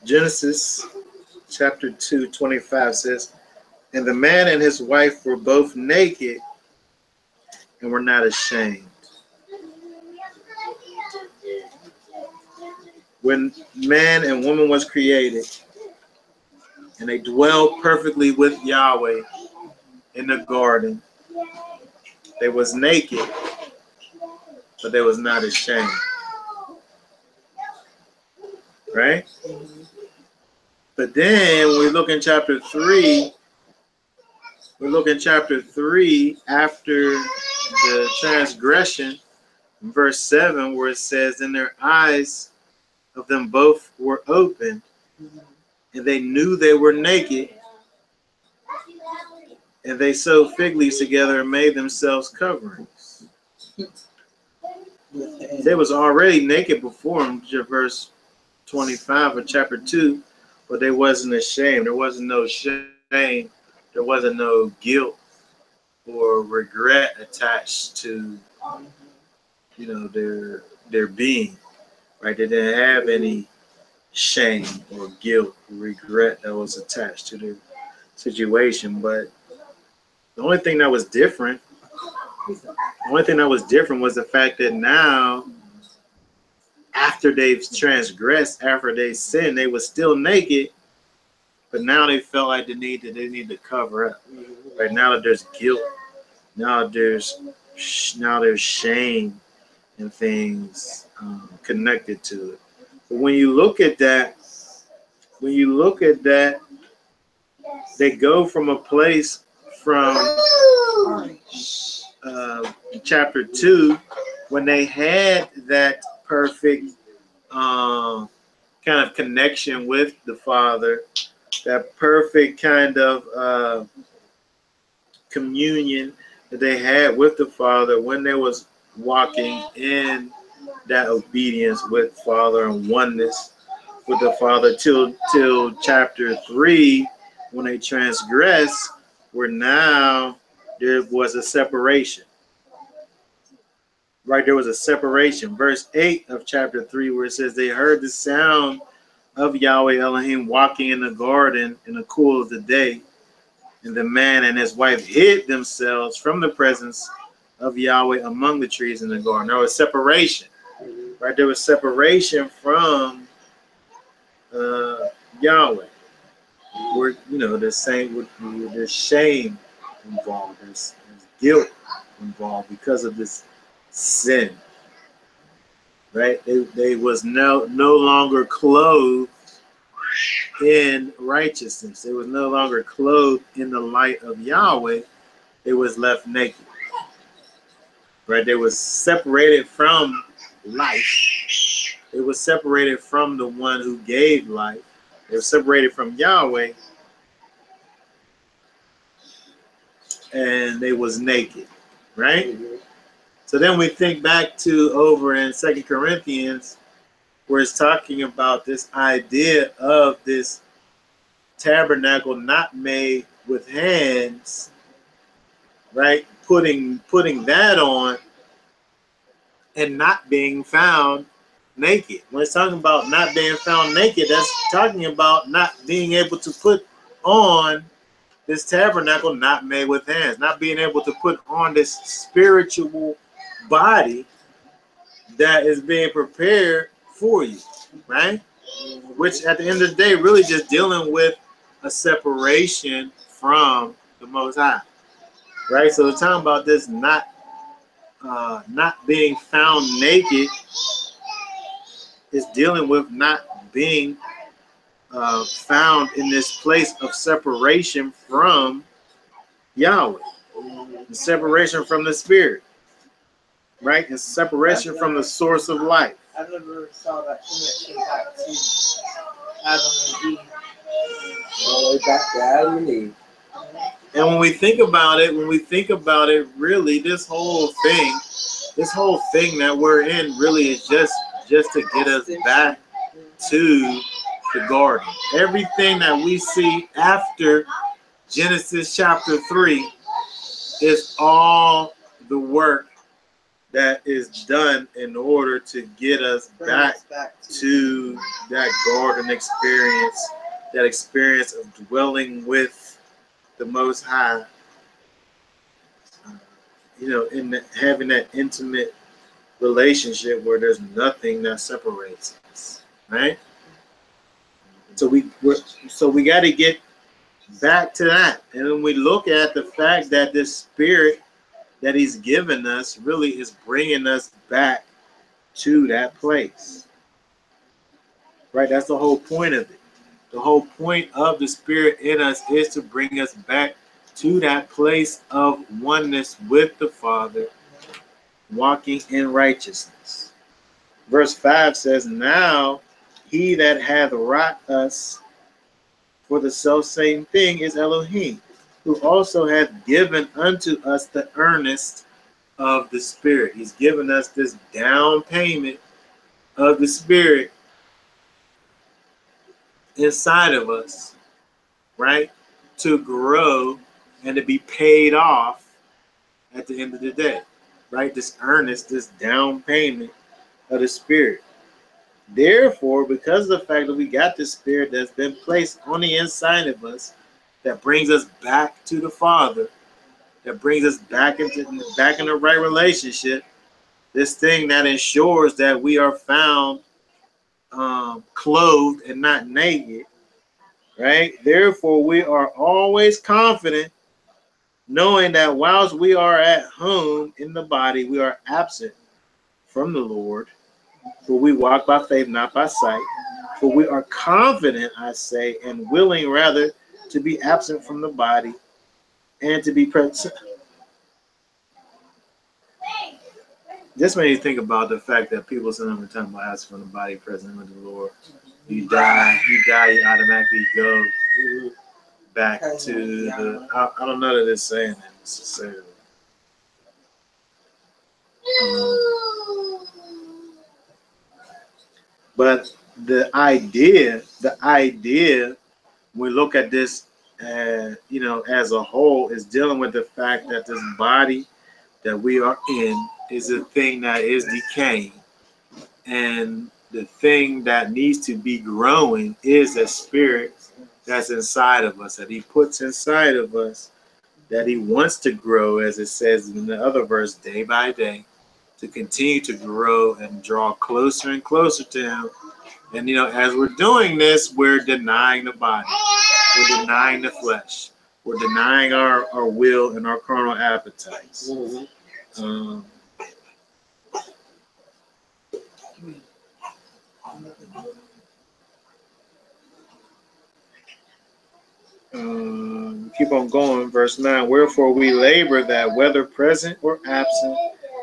Genesis chapter 2:25 says, and the man and his wife were both naked and were not ashamed. When man and woman was created, and they dwelled perfectly with Yahweh in the garden, they was naked, but they was not ashamed. Right? But then we look in chapter 3, after the transgression, in verse 7, where it says, and their eyes of them both were open, and they knew they were naked, and they sewed fig leaves together and made themselves coverings. They was already naked before him, verse 25 of chapter 2, but they wasn't ashamed. There wasn't no shame. There wasn't no guilt or regret attached to, their being, right? They didn't have any shame or guilt or regret that was attached to their situation. But the only thing that was different was the fact that now, after they've transgressed, after they sinned, they were still naked, but now they felt like they need to cover up. Right now that there's guilt, now there's shame and things connected to it. But when you look at that, they go from a place from chapter 2, when they had that perfect kind of connection with the Father, that perfect kind of communion that they had with the Father when they was walking in that obedience with Father and oneness with the Father, till chapter 3, when they transgressed, where now there was a separation. Right, there was a separation. Verse 8 of chapter 3, where it says, they heard the sound of Yahweh Elohim walking in the garden in the cool of the day, and the man and his wife hid themselves from the presence of Yahweh among the trees in the garden. There was separation, right? There was separation from Yahweh. Where, there's shame involved, there's guilt involved because of this sin, right? They was no longer clothed in righteousness. They was no longer clothed in the light of Yahweh. They was left naked, right? They was separated from life. They was separated from the one who gave life. They were separated from Yahweh, and they was naked, right? So then we think back to over in 2 Corinthians, where it's talking about this idea of this tabernacle not made with hands, right? putting that on and not being found naked. When it's talking about not being found naked, that's talking about not being able to put on this tabernacle not made with hands, not being able to put on this spiritual body that is being prepared for you, right? Which at the end of the day, really just dealing with a separation from the Most High, right? So it's talking about this not being found naked is dealing with not being found in this place of separation from Yahweh, the separation from the Spirit, right? And separation from the source of life. I never saw that connection back to Adam and Eve. All the way back to Adam and Eve. And when we think about it, really, this whole thing that we're in really is just to get us back to the garden. Everything that we see after Genesis chapter 3 is all the work that is done in order to get us back to that garden experience, that experience of dwelling with the Most High, having that intimate relationship where there's nothing that separates us, right? So we got to get back to that, and when we look at the fact that this Spirit that He's given us really is bringing us back to that place, right? That's the whole point of it. The whole point of the Spirit in us is to bring us back to that place of oneness with the Father, walking in righteousness. Verse 5 says, "Now He that hath wrought us for the selfsame thing is Elohim, who also hath given unto us the earnest of the Spirit." He's given us this down payment of the Spirit inside of us, right? To grow and to be paid off at the end of the day, right? This earnest, this down payment of the Spirit. Therefore, because of the fact that we got this Spirit that's been placed on the inside of us, that brings us back to the Father, that brings us back in the right relationship, this thing that ensures that we are found clothed and not naked, right? Therefore, we are always confident, knowing that whilst we are at home in the body, we are absent from the Lord. For we walk by faith, not by sight. For we are confident, I say, and willing rather to be absent from the body and to be present. This made me think about the fact that people sometimes talking about absent from the body, present with the Lord. You die, you automatically go back to the. I don't know that it's saying that necessarily. But the idea, when we look at this, as a whole, is dealing with the fact that this body that we are in is a thing that is decaying, and the thing that needs to be growing is a Spirit that's inside of us, that He puts inside of us, that He wants to grow, as it says in the other verse, day by day, to continue to grow and draw closer and closer to Him. And, as we're doing this, we're denying the body. We're denying the flesh. We're denying our will and our carnal appetites. Keep on going, verse 9. "Wherefore we labor that whether present or absent,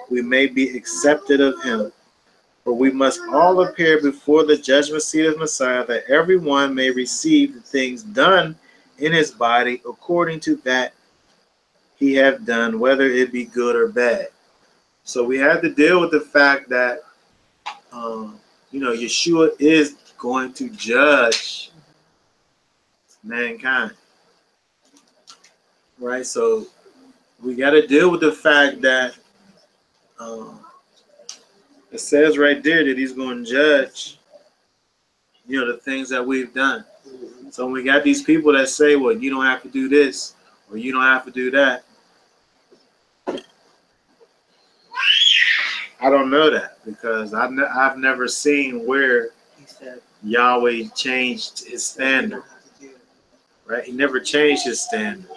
we may be accepted of Him. For we must all appear before the judgment seat of Messiah, that everyone may receive the things done in his body according to that he hath done, whether it be good or bad." So we have to deal with the fact that, Yeshua is going to judge mankind, right? So we got to deal with the fact that it says right there that he's going to judge, the things that we've done. So when we got these people that say, well, you don't have to do this or you don't have to do that, I don't know that, because I've never seen where Yahweh changed his standard. Right? He never changed his standard.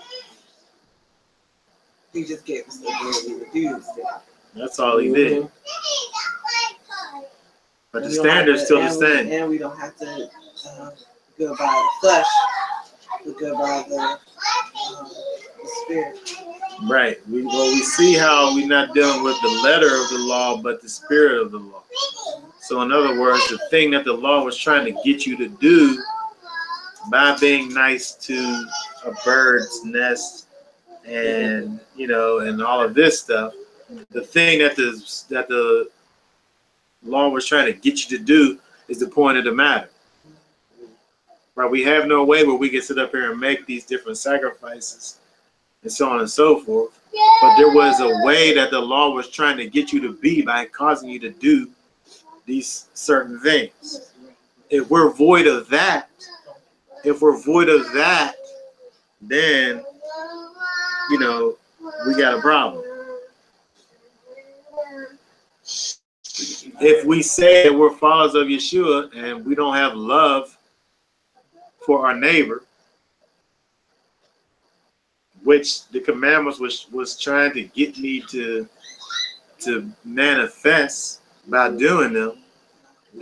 He just gave us the ability to do this. That's all he did. But the standard's still the same. And we don't have to go by the flesh, we go by the spirit. Right. We see how we're not dealing with the letter of the law, but the spirit of the law. So in other words, the thing that the law was trying to get you to do by being nice to a bird's nest and and all of this stuff, the thing that the law was trying to get you to do is the point of the matter. Right? We have no way where we can sit up here and make these different sacrifices and so on and so forth. But there was a way that the law was trying to get you to be by causing you to do these certain things. If we're void of that, then we got a problem. If we say that we're followers of Yeshua and we don't have love for our neighbor, which the commandments was trying to get me to manifest by doing them,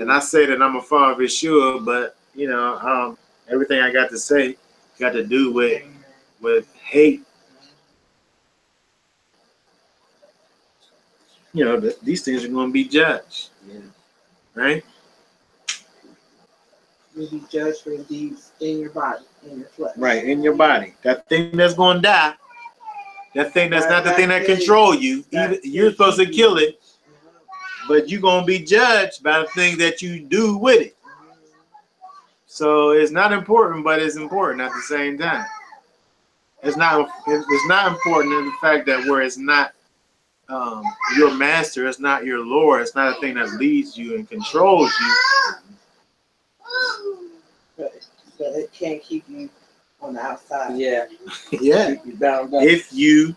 and I say that I'm a follower of Yeshua, but everything I got to say got to do with hate. These things are going to be judged. Yeah. Right? You'll be judged for deeds in your body, in your flesh. Right, in your body. That thing that's going to die, that thing that's not the thing that controls you, even you're supposed to kill it, but you're going to be judged by the thing that you do with it. So it's not important, but it's important at the same time. It's not important in the fact that where it's not your master, it's not your Lord, it's not a thing that leads you and controls you. But it can't keep you on the outside. Yeah. Yeah. Keep you bound up. If you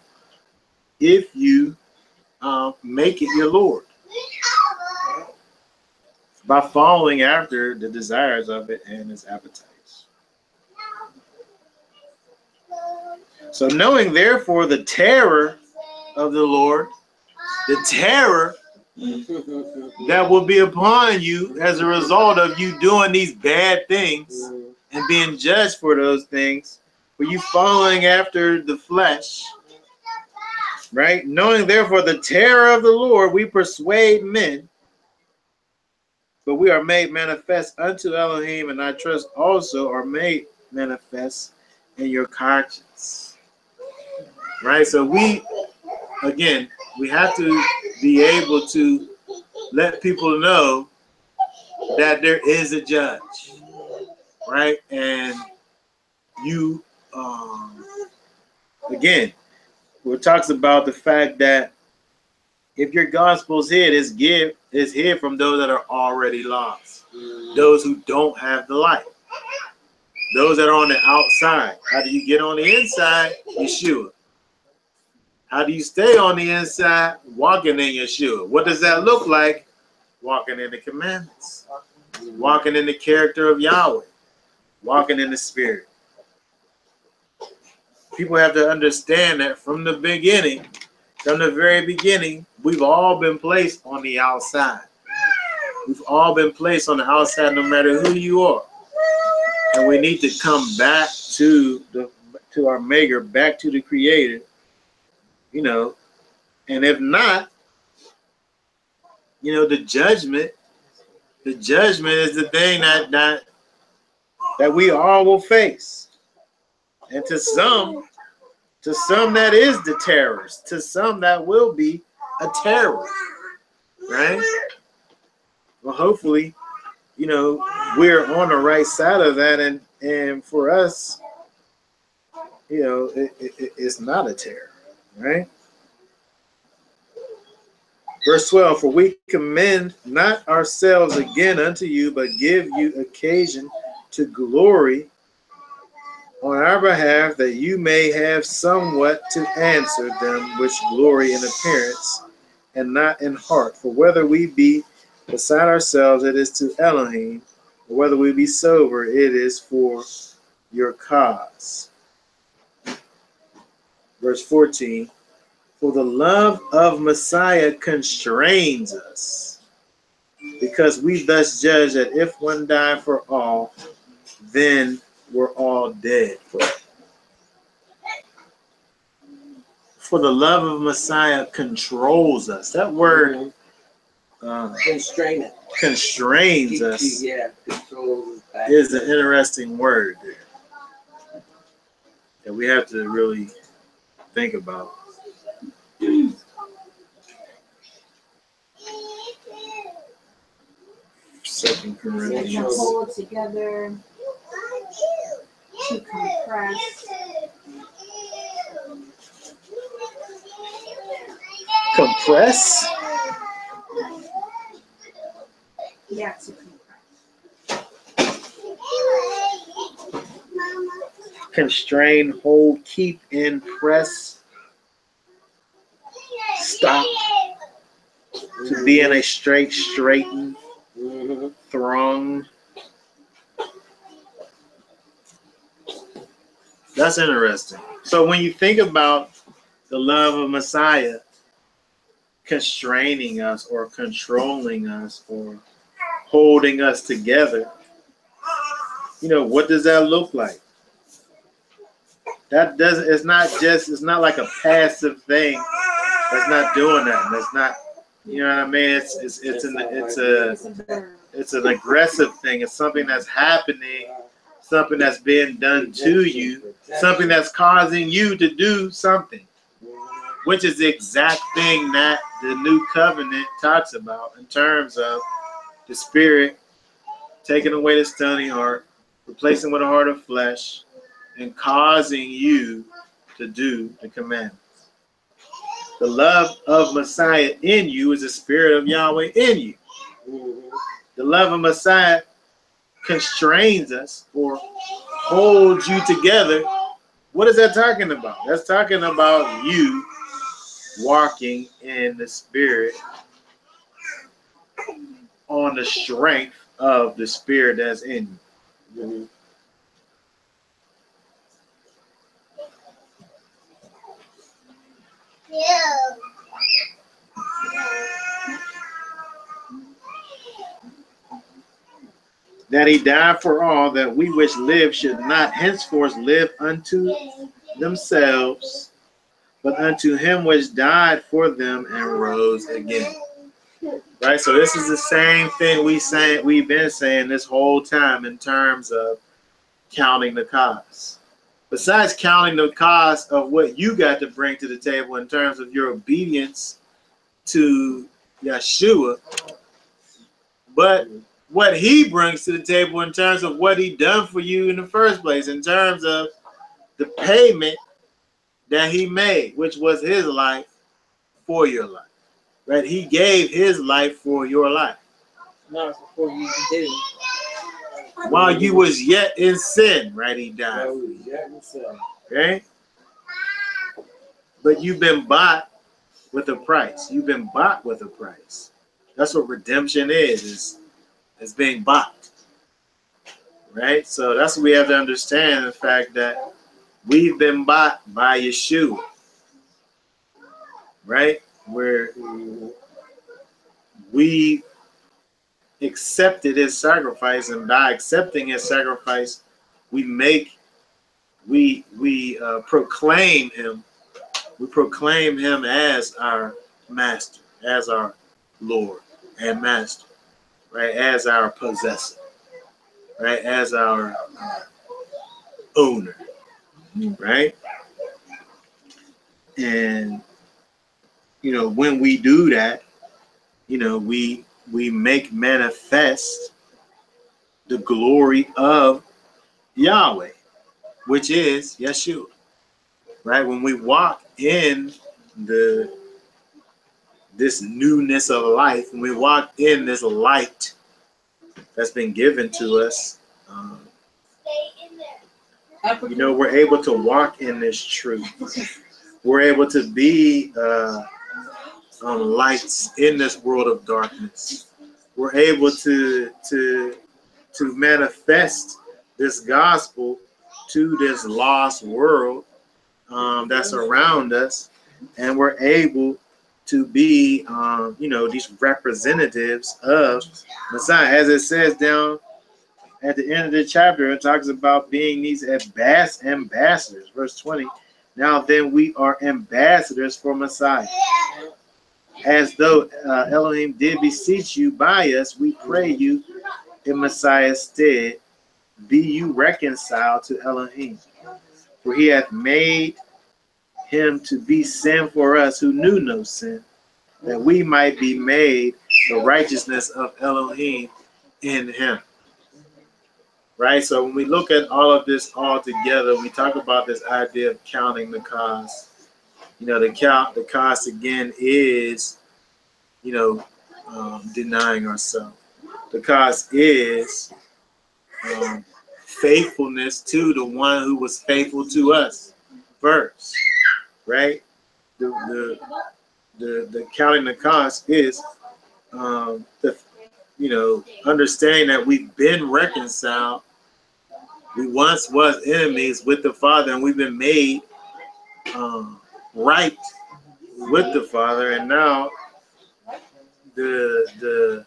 make it your Lord by following after the desires of it and its appetites. So knowing therefore the terror of the Lord, the terror that will be upon you as a result of you doing these bad things and being judged for those things, for you following after the flesh, right? Knowing therefore the terror of the Lord, we persuade men, but we are made manifest unto Elohim, and I trust also are made manifest in your conscience. Right? So we have to be able to let people know that there is a judge. Right? And you, again, it talks about the fact that if your gospel's hid, it's hid from those that are already lost. Those who don't have the light. Those that are on the outside. How do you get on the inside? Yeshua. How do you stay on the inside? Walking in Yeshua. What does that look like? Walking in the commandments. Walking in the character of Yahweh. Walking in the spirit. People have to understand that from the beginning, from the very beginning, we've all been placed on the outside. We've all been placed on the outside no matter who you are. And we need to come back to our maker, back to the creator, and if not, the judgment is the thing that we all will face. And to some that is the terrorist, to some that will be a terror, right? Well, hopefully, we're on the right side of that, and for us, it's not a terror. Right? Verse 12, for we commend not ourselves again unto you, but give you occasion to glory on our behalf, that you may have somewhat to answer them which glory in appearance and not in heart. For whether we be beside ourselves, it is to Elohim, or whether we be sober, it is for your cause. Verse 14, for the love of Messiah constrains us, because we thus judge that if one died for all, then we're all dead. For the love of Messiah controls us. That word constrains us. Yeah, controls us. Is an interesting word there that we have to really think about. Second To Corinthians. hold together, to compress. Compress? Yeah, to compress. Constrain, hold, keep in, press, stop, to be in a straighten, throng. That's interesting. So when you think about the love of Messiah constraining us or controlling us or holding us together, what does that look like? That doesn't, it's not like a passive thing that's not doing that. That's not, you know what I mean? It's an aggressive thing. It's something that's happening, something that's being done to you, something that's causing you to do something, which is the exact thing that the new covenant talks about in terms of the Spirit taking away the stony heart, replacing with a heart of flesh, and causing you to do the commandments. The love of Messiah in you is the Spirit of Yahweh in you. The love of Messiah constrains us or holds you together. What is that talking about? That's talking about you walking in the Spirit on the strength of the Spirit that's in you. That he died for all, that we which live should not henceforth live unto themselves, but unto him which died for them and rose again. Right? So this is the same thing we've been saying this whole time in terms of counting the cost. Besides counting the cost of what you got to bring to the table in terms of your obedience to Yeshua, but what he brings to the table in terms of what he done for you in the first place, in terms of the payment that he made, which was his life for your life. Right? He gave his life for your life. No, it's before you did it. While you was yet in sin, right? He died. Okay? But you've been bought with a price. You've been bought with a price. That's what redemption is being bought. Right? So that's what we have to understand, the fact that we've been bought by Yeshua. Right? Where we accepted his sacrifice, and by accepting his sacrifice, we proclaim him. We proclaim him as our master, as our Lord and master, right? As our possessor, right? As our owner, right? And when we do that, we make manifest the glory of Yahweh, which is Yeshua. right? When we walk in this newness of life, when we walk in this light that's been given to us, we're able to walk in this truth. We're able to be lights in this world of darkness. We're able to manifest this gospel to this lost world that's around us, and we're able to be, these representatives of Messiah. As it says down at the end of the chapter, it talks about being these ambassadors. Verse 20. Now then, we are ambassadors for Messiah. As though Elohim did beseech you by us, we pray you in Messiah's stead, be you reconciled to Elohim. For he hath made him to be sin for us who knew no sin, that we might be made the righteousness of Elohim in him. Right? So when we look at all of this all together, we talk about this idea of counting the cost. The cost again is, denying ourselves. The cost is faithfulness to the one who was faithful to us first, right? The counting the cost is understanding that we've been reconciled. We once was enemies with the Father, and we've been made right with the Father, and now the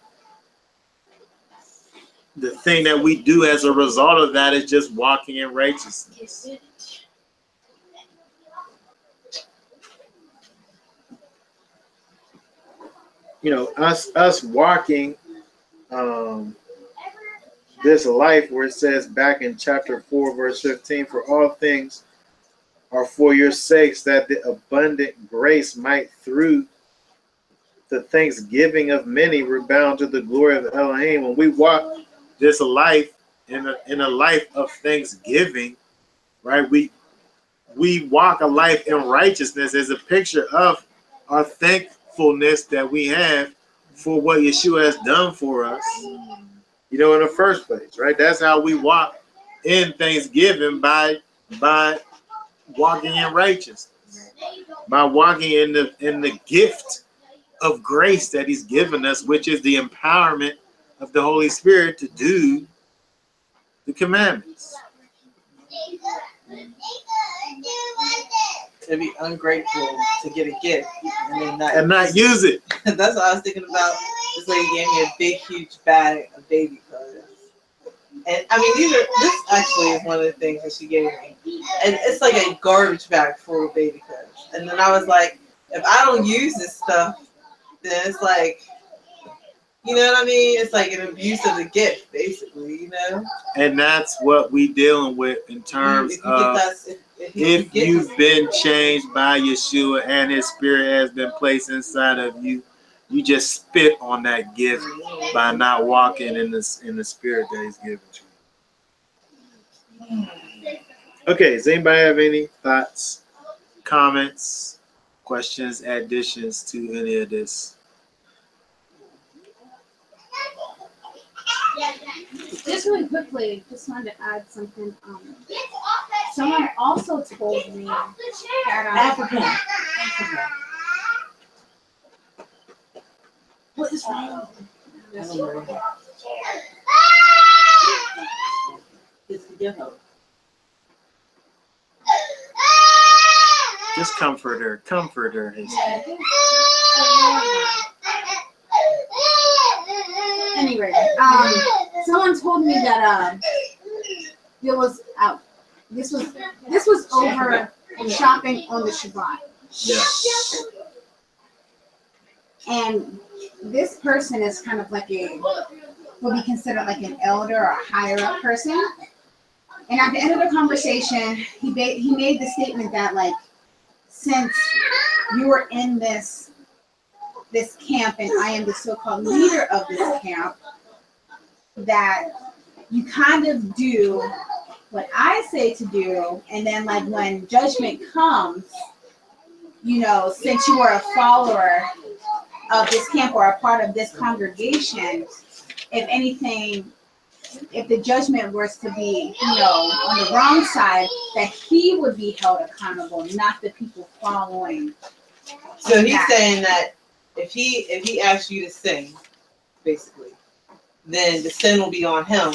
thing that we do as a result of that is just walking in righteousness. Us walking this life, where it says back in chapter 4, verse 15, for all things are for your sakes, that the abundant grace might through the thanksgiving of many rebound to the glory of Elohim. When we walk this life in a life of thanksgiving, right? We walk a life in righteousness as a picture of our thankfulness that we have for what Yeshua has done for us, in the first place, right? That's how we walk in thanksgiving, by walking in righteousness, by walking in the gift of grace that he's given us, which is the empowerment of the Holy Spirit to do the commandments. To be ungrateful to get a gift and then not use it. That's what I was thinking about. This lady gave me a big, huge bag of baby clothes. And I mean, this actually is one of the things that she gave me. And it's like a garbage bag full of baby clothes. And then I was like, if I don't use this stuff, then it's like, you know what I mean? It's like an abuse of the gift, basically, And that's what we dealing with in terms of if you've been changed by Yeshua and his spirit has been placed inside of you, you just spit on that gift by not walking in the spirit that he's given to you. Okay, does anybody have any thoughts, comments, questions, additions to any of this? Just really quickly, just wanted to add something. Someone also told me that what is wrong? Just comfort her. Anyway, someone told me that there was this was over shopping on the Shabbat. Yeah. And this person is kind of like will be considered like an elder or a higher up person. And at the end of the conversation, he made the statement that, like, since you were in this camp and I am the so-called leader of this camp, that you kind of do what I say to do, and then like when judgment comes, you know, since you are a follower of this camp or a part of this congregation, if anything, if the judgment was to be, you know, on the wrong side, that he would be held accountable, not the people following. So he's that. saying that if he asks you to sing, basically, then the sin will be on him,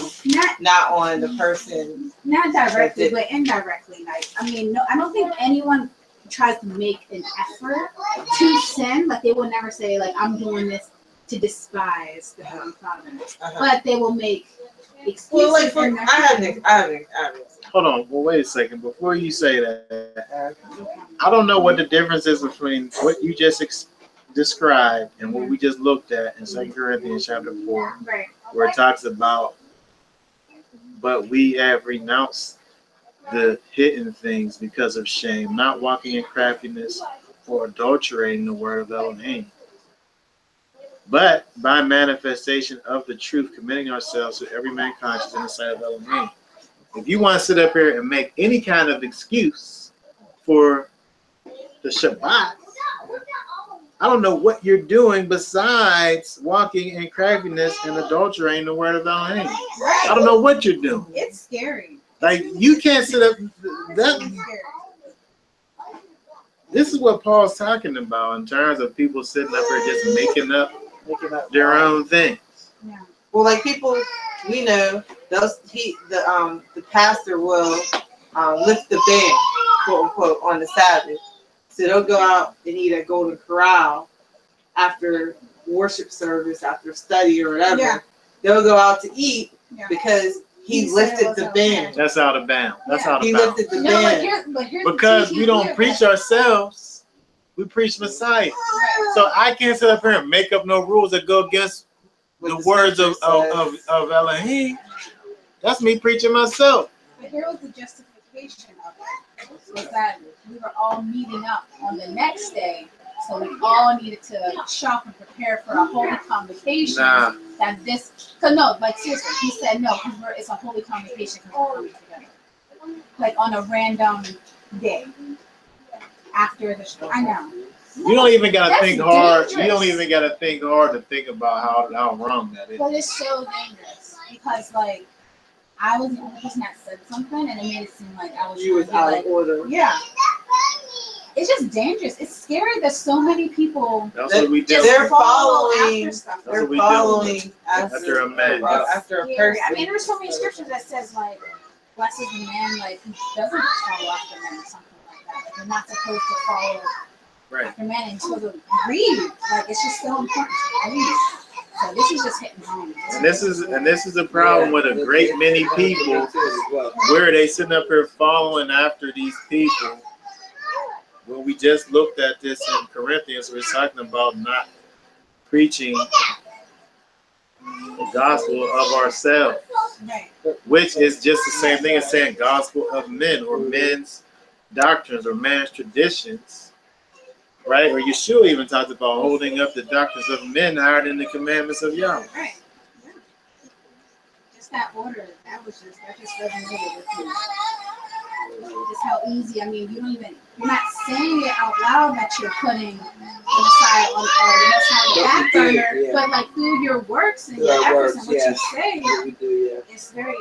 not on the person. Not directly, but indirectly. Like, I mean, no, I don't think anyone tries to make an effort to sin. Like, they will never say, like, I'm doing this to despise the Heavenly Father. But they will make excuses. Well, like, I have an Hold on. Well, wait a second. Before you say that, I don't know what the difference is between what you just described and what we just looked at in 2 Corinthians chapter 4, Right. where it talks about, but we have renounced the hidden things because of shame, not walking in craftiness or adulterating the word of Elohim, but by manifestation of the truth, committing ourselves to every man conscience in the sight of Elohim. If you want to sit up here and make any kind of excuse for the Shabbat, I don't know what you're doing besides walking in craftiness and adulterating the word of Elohim. I don't know what you're doing. It's scary. Like, you can't sit up. This is what Paul's talking about in terms of people sitting up here just making up their own thing. Yeah. Well, like people we know, the pastor will lift the band, quote unquote, on the Sabbath. So they'll go out and eat at Golden Corral after worship service, after study or whatever. Yeah. They'll go out to eat because he lifted the band. That's out of bounds. That's out of He bounds. lifted the No, band. but here's Because we don't preach ourselves, we preach Messiah. So I can't sit up here and make up no rules that go against the words of Elohim. That's me preaching myself. But here was the justification of it, was that we were all meeting up on the next day, so we all needed to shop and prepare for a holy convocation. Nah. That this, cause no, like seriously, he said no, because it's a holy convocation because we're coming together, like on a random day after the show. I know. You don't even gotta That's think hard. dangerous. You don't even gotta think hard to think about how wrong that is. But it's so dangerous because like I was the only person that said something, and it made it seem like I was. You was out of order. Yeah. It's just dangerous. It's scary that so many people That's what we do. They're follow following. after stuff. That's They're what we do. following After a man. After a Scary. person. I mean, there's so many scriptures that says like, "Blessed is the man like who doesn't follow after men," or something like that. Like, you're not supposed to follow Right. after men until the read. Like it's just so important to read. So this is just hitting home. And this is a problem with a great many people where they sitting up here following after these people. When we just looked at this in Corinthians, we're talking about not preaching the gospel of ourselves, Right. which is just the same thing as saying gospel of men or men's doctrines or man's traditions, right? Or Yeshua even talked about holding up the doctrines of men higher than the commandments of Yahweh. Right. Yeah. Just that order. That just resonated with me. Just how easy. I mean, you're not saying it out loud that you're putting the Messiah on the back burner, but like through your works and your efforts and what you say, it's very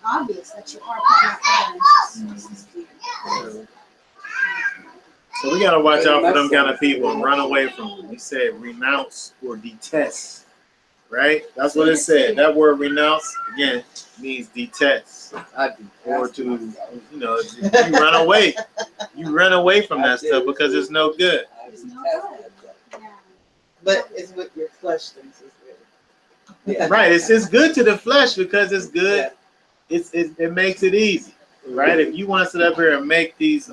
obvious that you are putting out evidence. So we gotta watch out for them kind of people and run away from them. He said renounce or detest, right? That's what it said. That word renounce again means detest, or to you run away. You run away from that stuff because it's no good. It's no good. Yeah. But it's what your flesh thinks is good. Right? It's good to the flesh because it's good. It makes it easy, right? If you want to sit up here and make these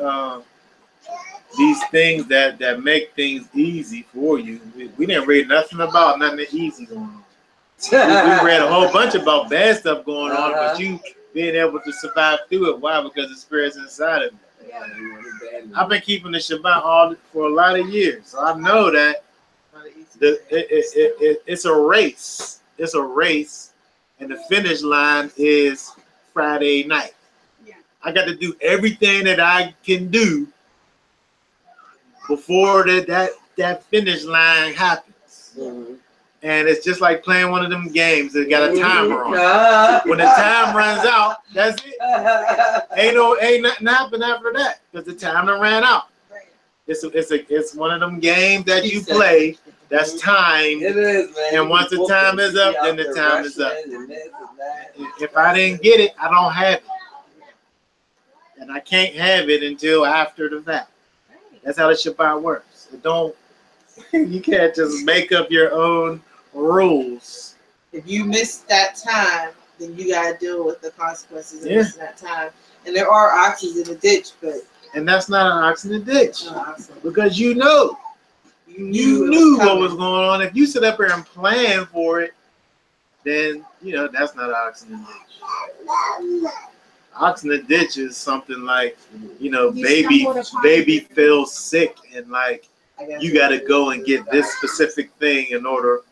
things that make things easy for you, we didn't read nothing about nothing easy going on. We read a whole bunch about bad stuff going on, but you being able to survive through it. Why? Because the Spirit's inside of you. I've been keeping the Shabbat for a lot of years, so I know that it's a race. It's a race, and the finish line is Friday night. Yeah. I got to do everything that I can do before that finish line happens. Mhm. And it's just like playing one of them games that got a timer on it. Ah. When the time runs out, that's it. Ain't nothing happen after that because the time done ran out. It's one of them games that you play that's timed. It is, man. And once the time is up, then the time is up. If I didn't get it, I don't have it. And I can't have it until after the fact. That's how the Shabbat works. You can't just make up your own rules. If you miss that time, then you gotta deal with the consequences of missing that time. And there are oxes in the ditch, but and that's not an ox in the ditch because you knew what was going on. If you sit up here and plan for it, then that's not an ox in the ditch. Ox in the ditch is something like baby feels sick and like you got to go and get this specific thing in order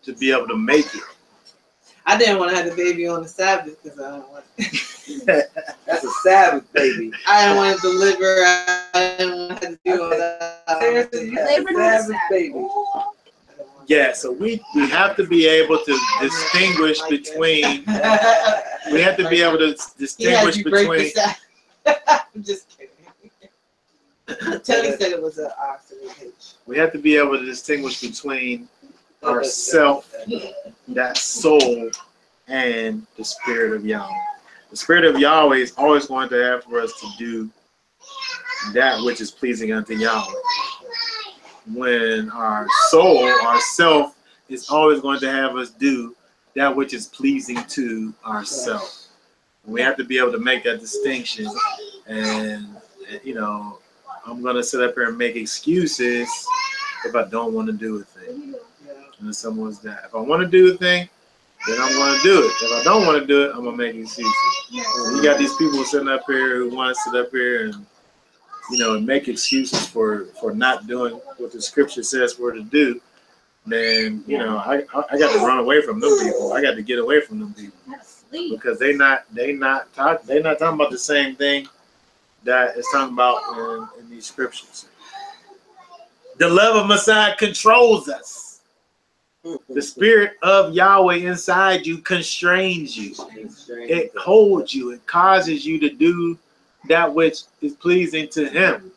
to be able to make it. I didn't want to have the baby on the Sabbath because I don't want That's a Sabbath baby. I didn't want to deliver. I didn't want to have to do all that. Seriously, Sabbath baby. Yeah, so we have to be able to distinguish between. We have to be able to distinguish between. I'm just kidding. Teddy said it was an ox in the ditch. We have to be able to distinguish between ourself, that soul, and the spirit of Yahweh. The spirit of Yahweh is always going to have for us to do that which is pleasing unto Yahweh. When our soul, our self, is always going to have us do that which is pleasing to ourselves. We have to be able to make that distinction. And I'm going to sit up here and make excuses if I don't want to do a thing. And someone's that. If I want to do a thing, then I'm going to do it. If I don't want to do it, I'm going to make excuses. So you got these people sitting up here who want to sit up here and and make excuses for not doing what the scripture says we're to do, then I got to run away from them people. I got to get away from them people because they not talking about the same thing that it's talking about in these scriptures. The love of Messiah controls us. The spirit of Yahweh inside you constrains you. It holds you. It causes you to do that which is pleasing to him,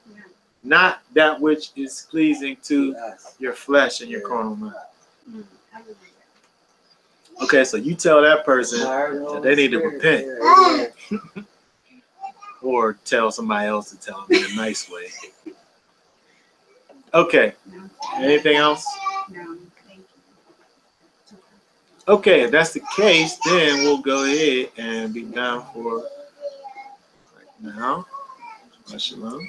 not that which is pleasing to your flesh and your carnal mind. Okay, so you tell that person that they need to repent, or tell somebody else to tell them in a nice way. Okay, anything else? No. Okay, if that's the case, then we'll go ahead and be done for right now. Shalom.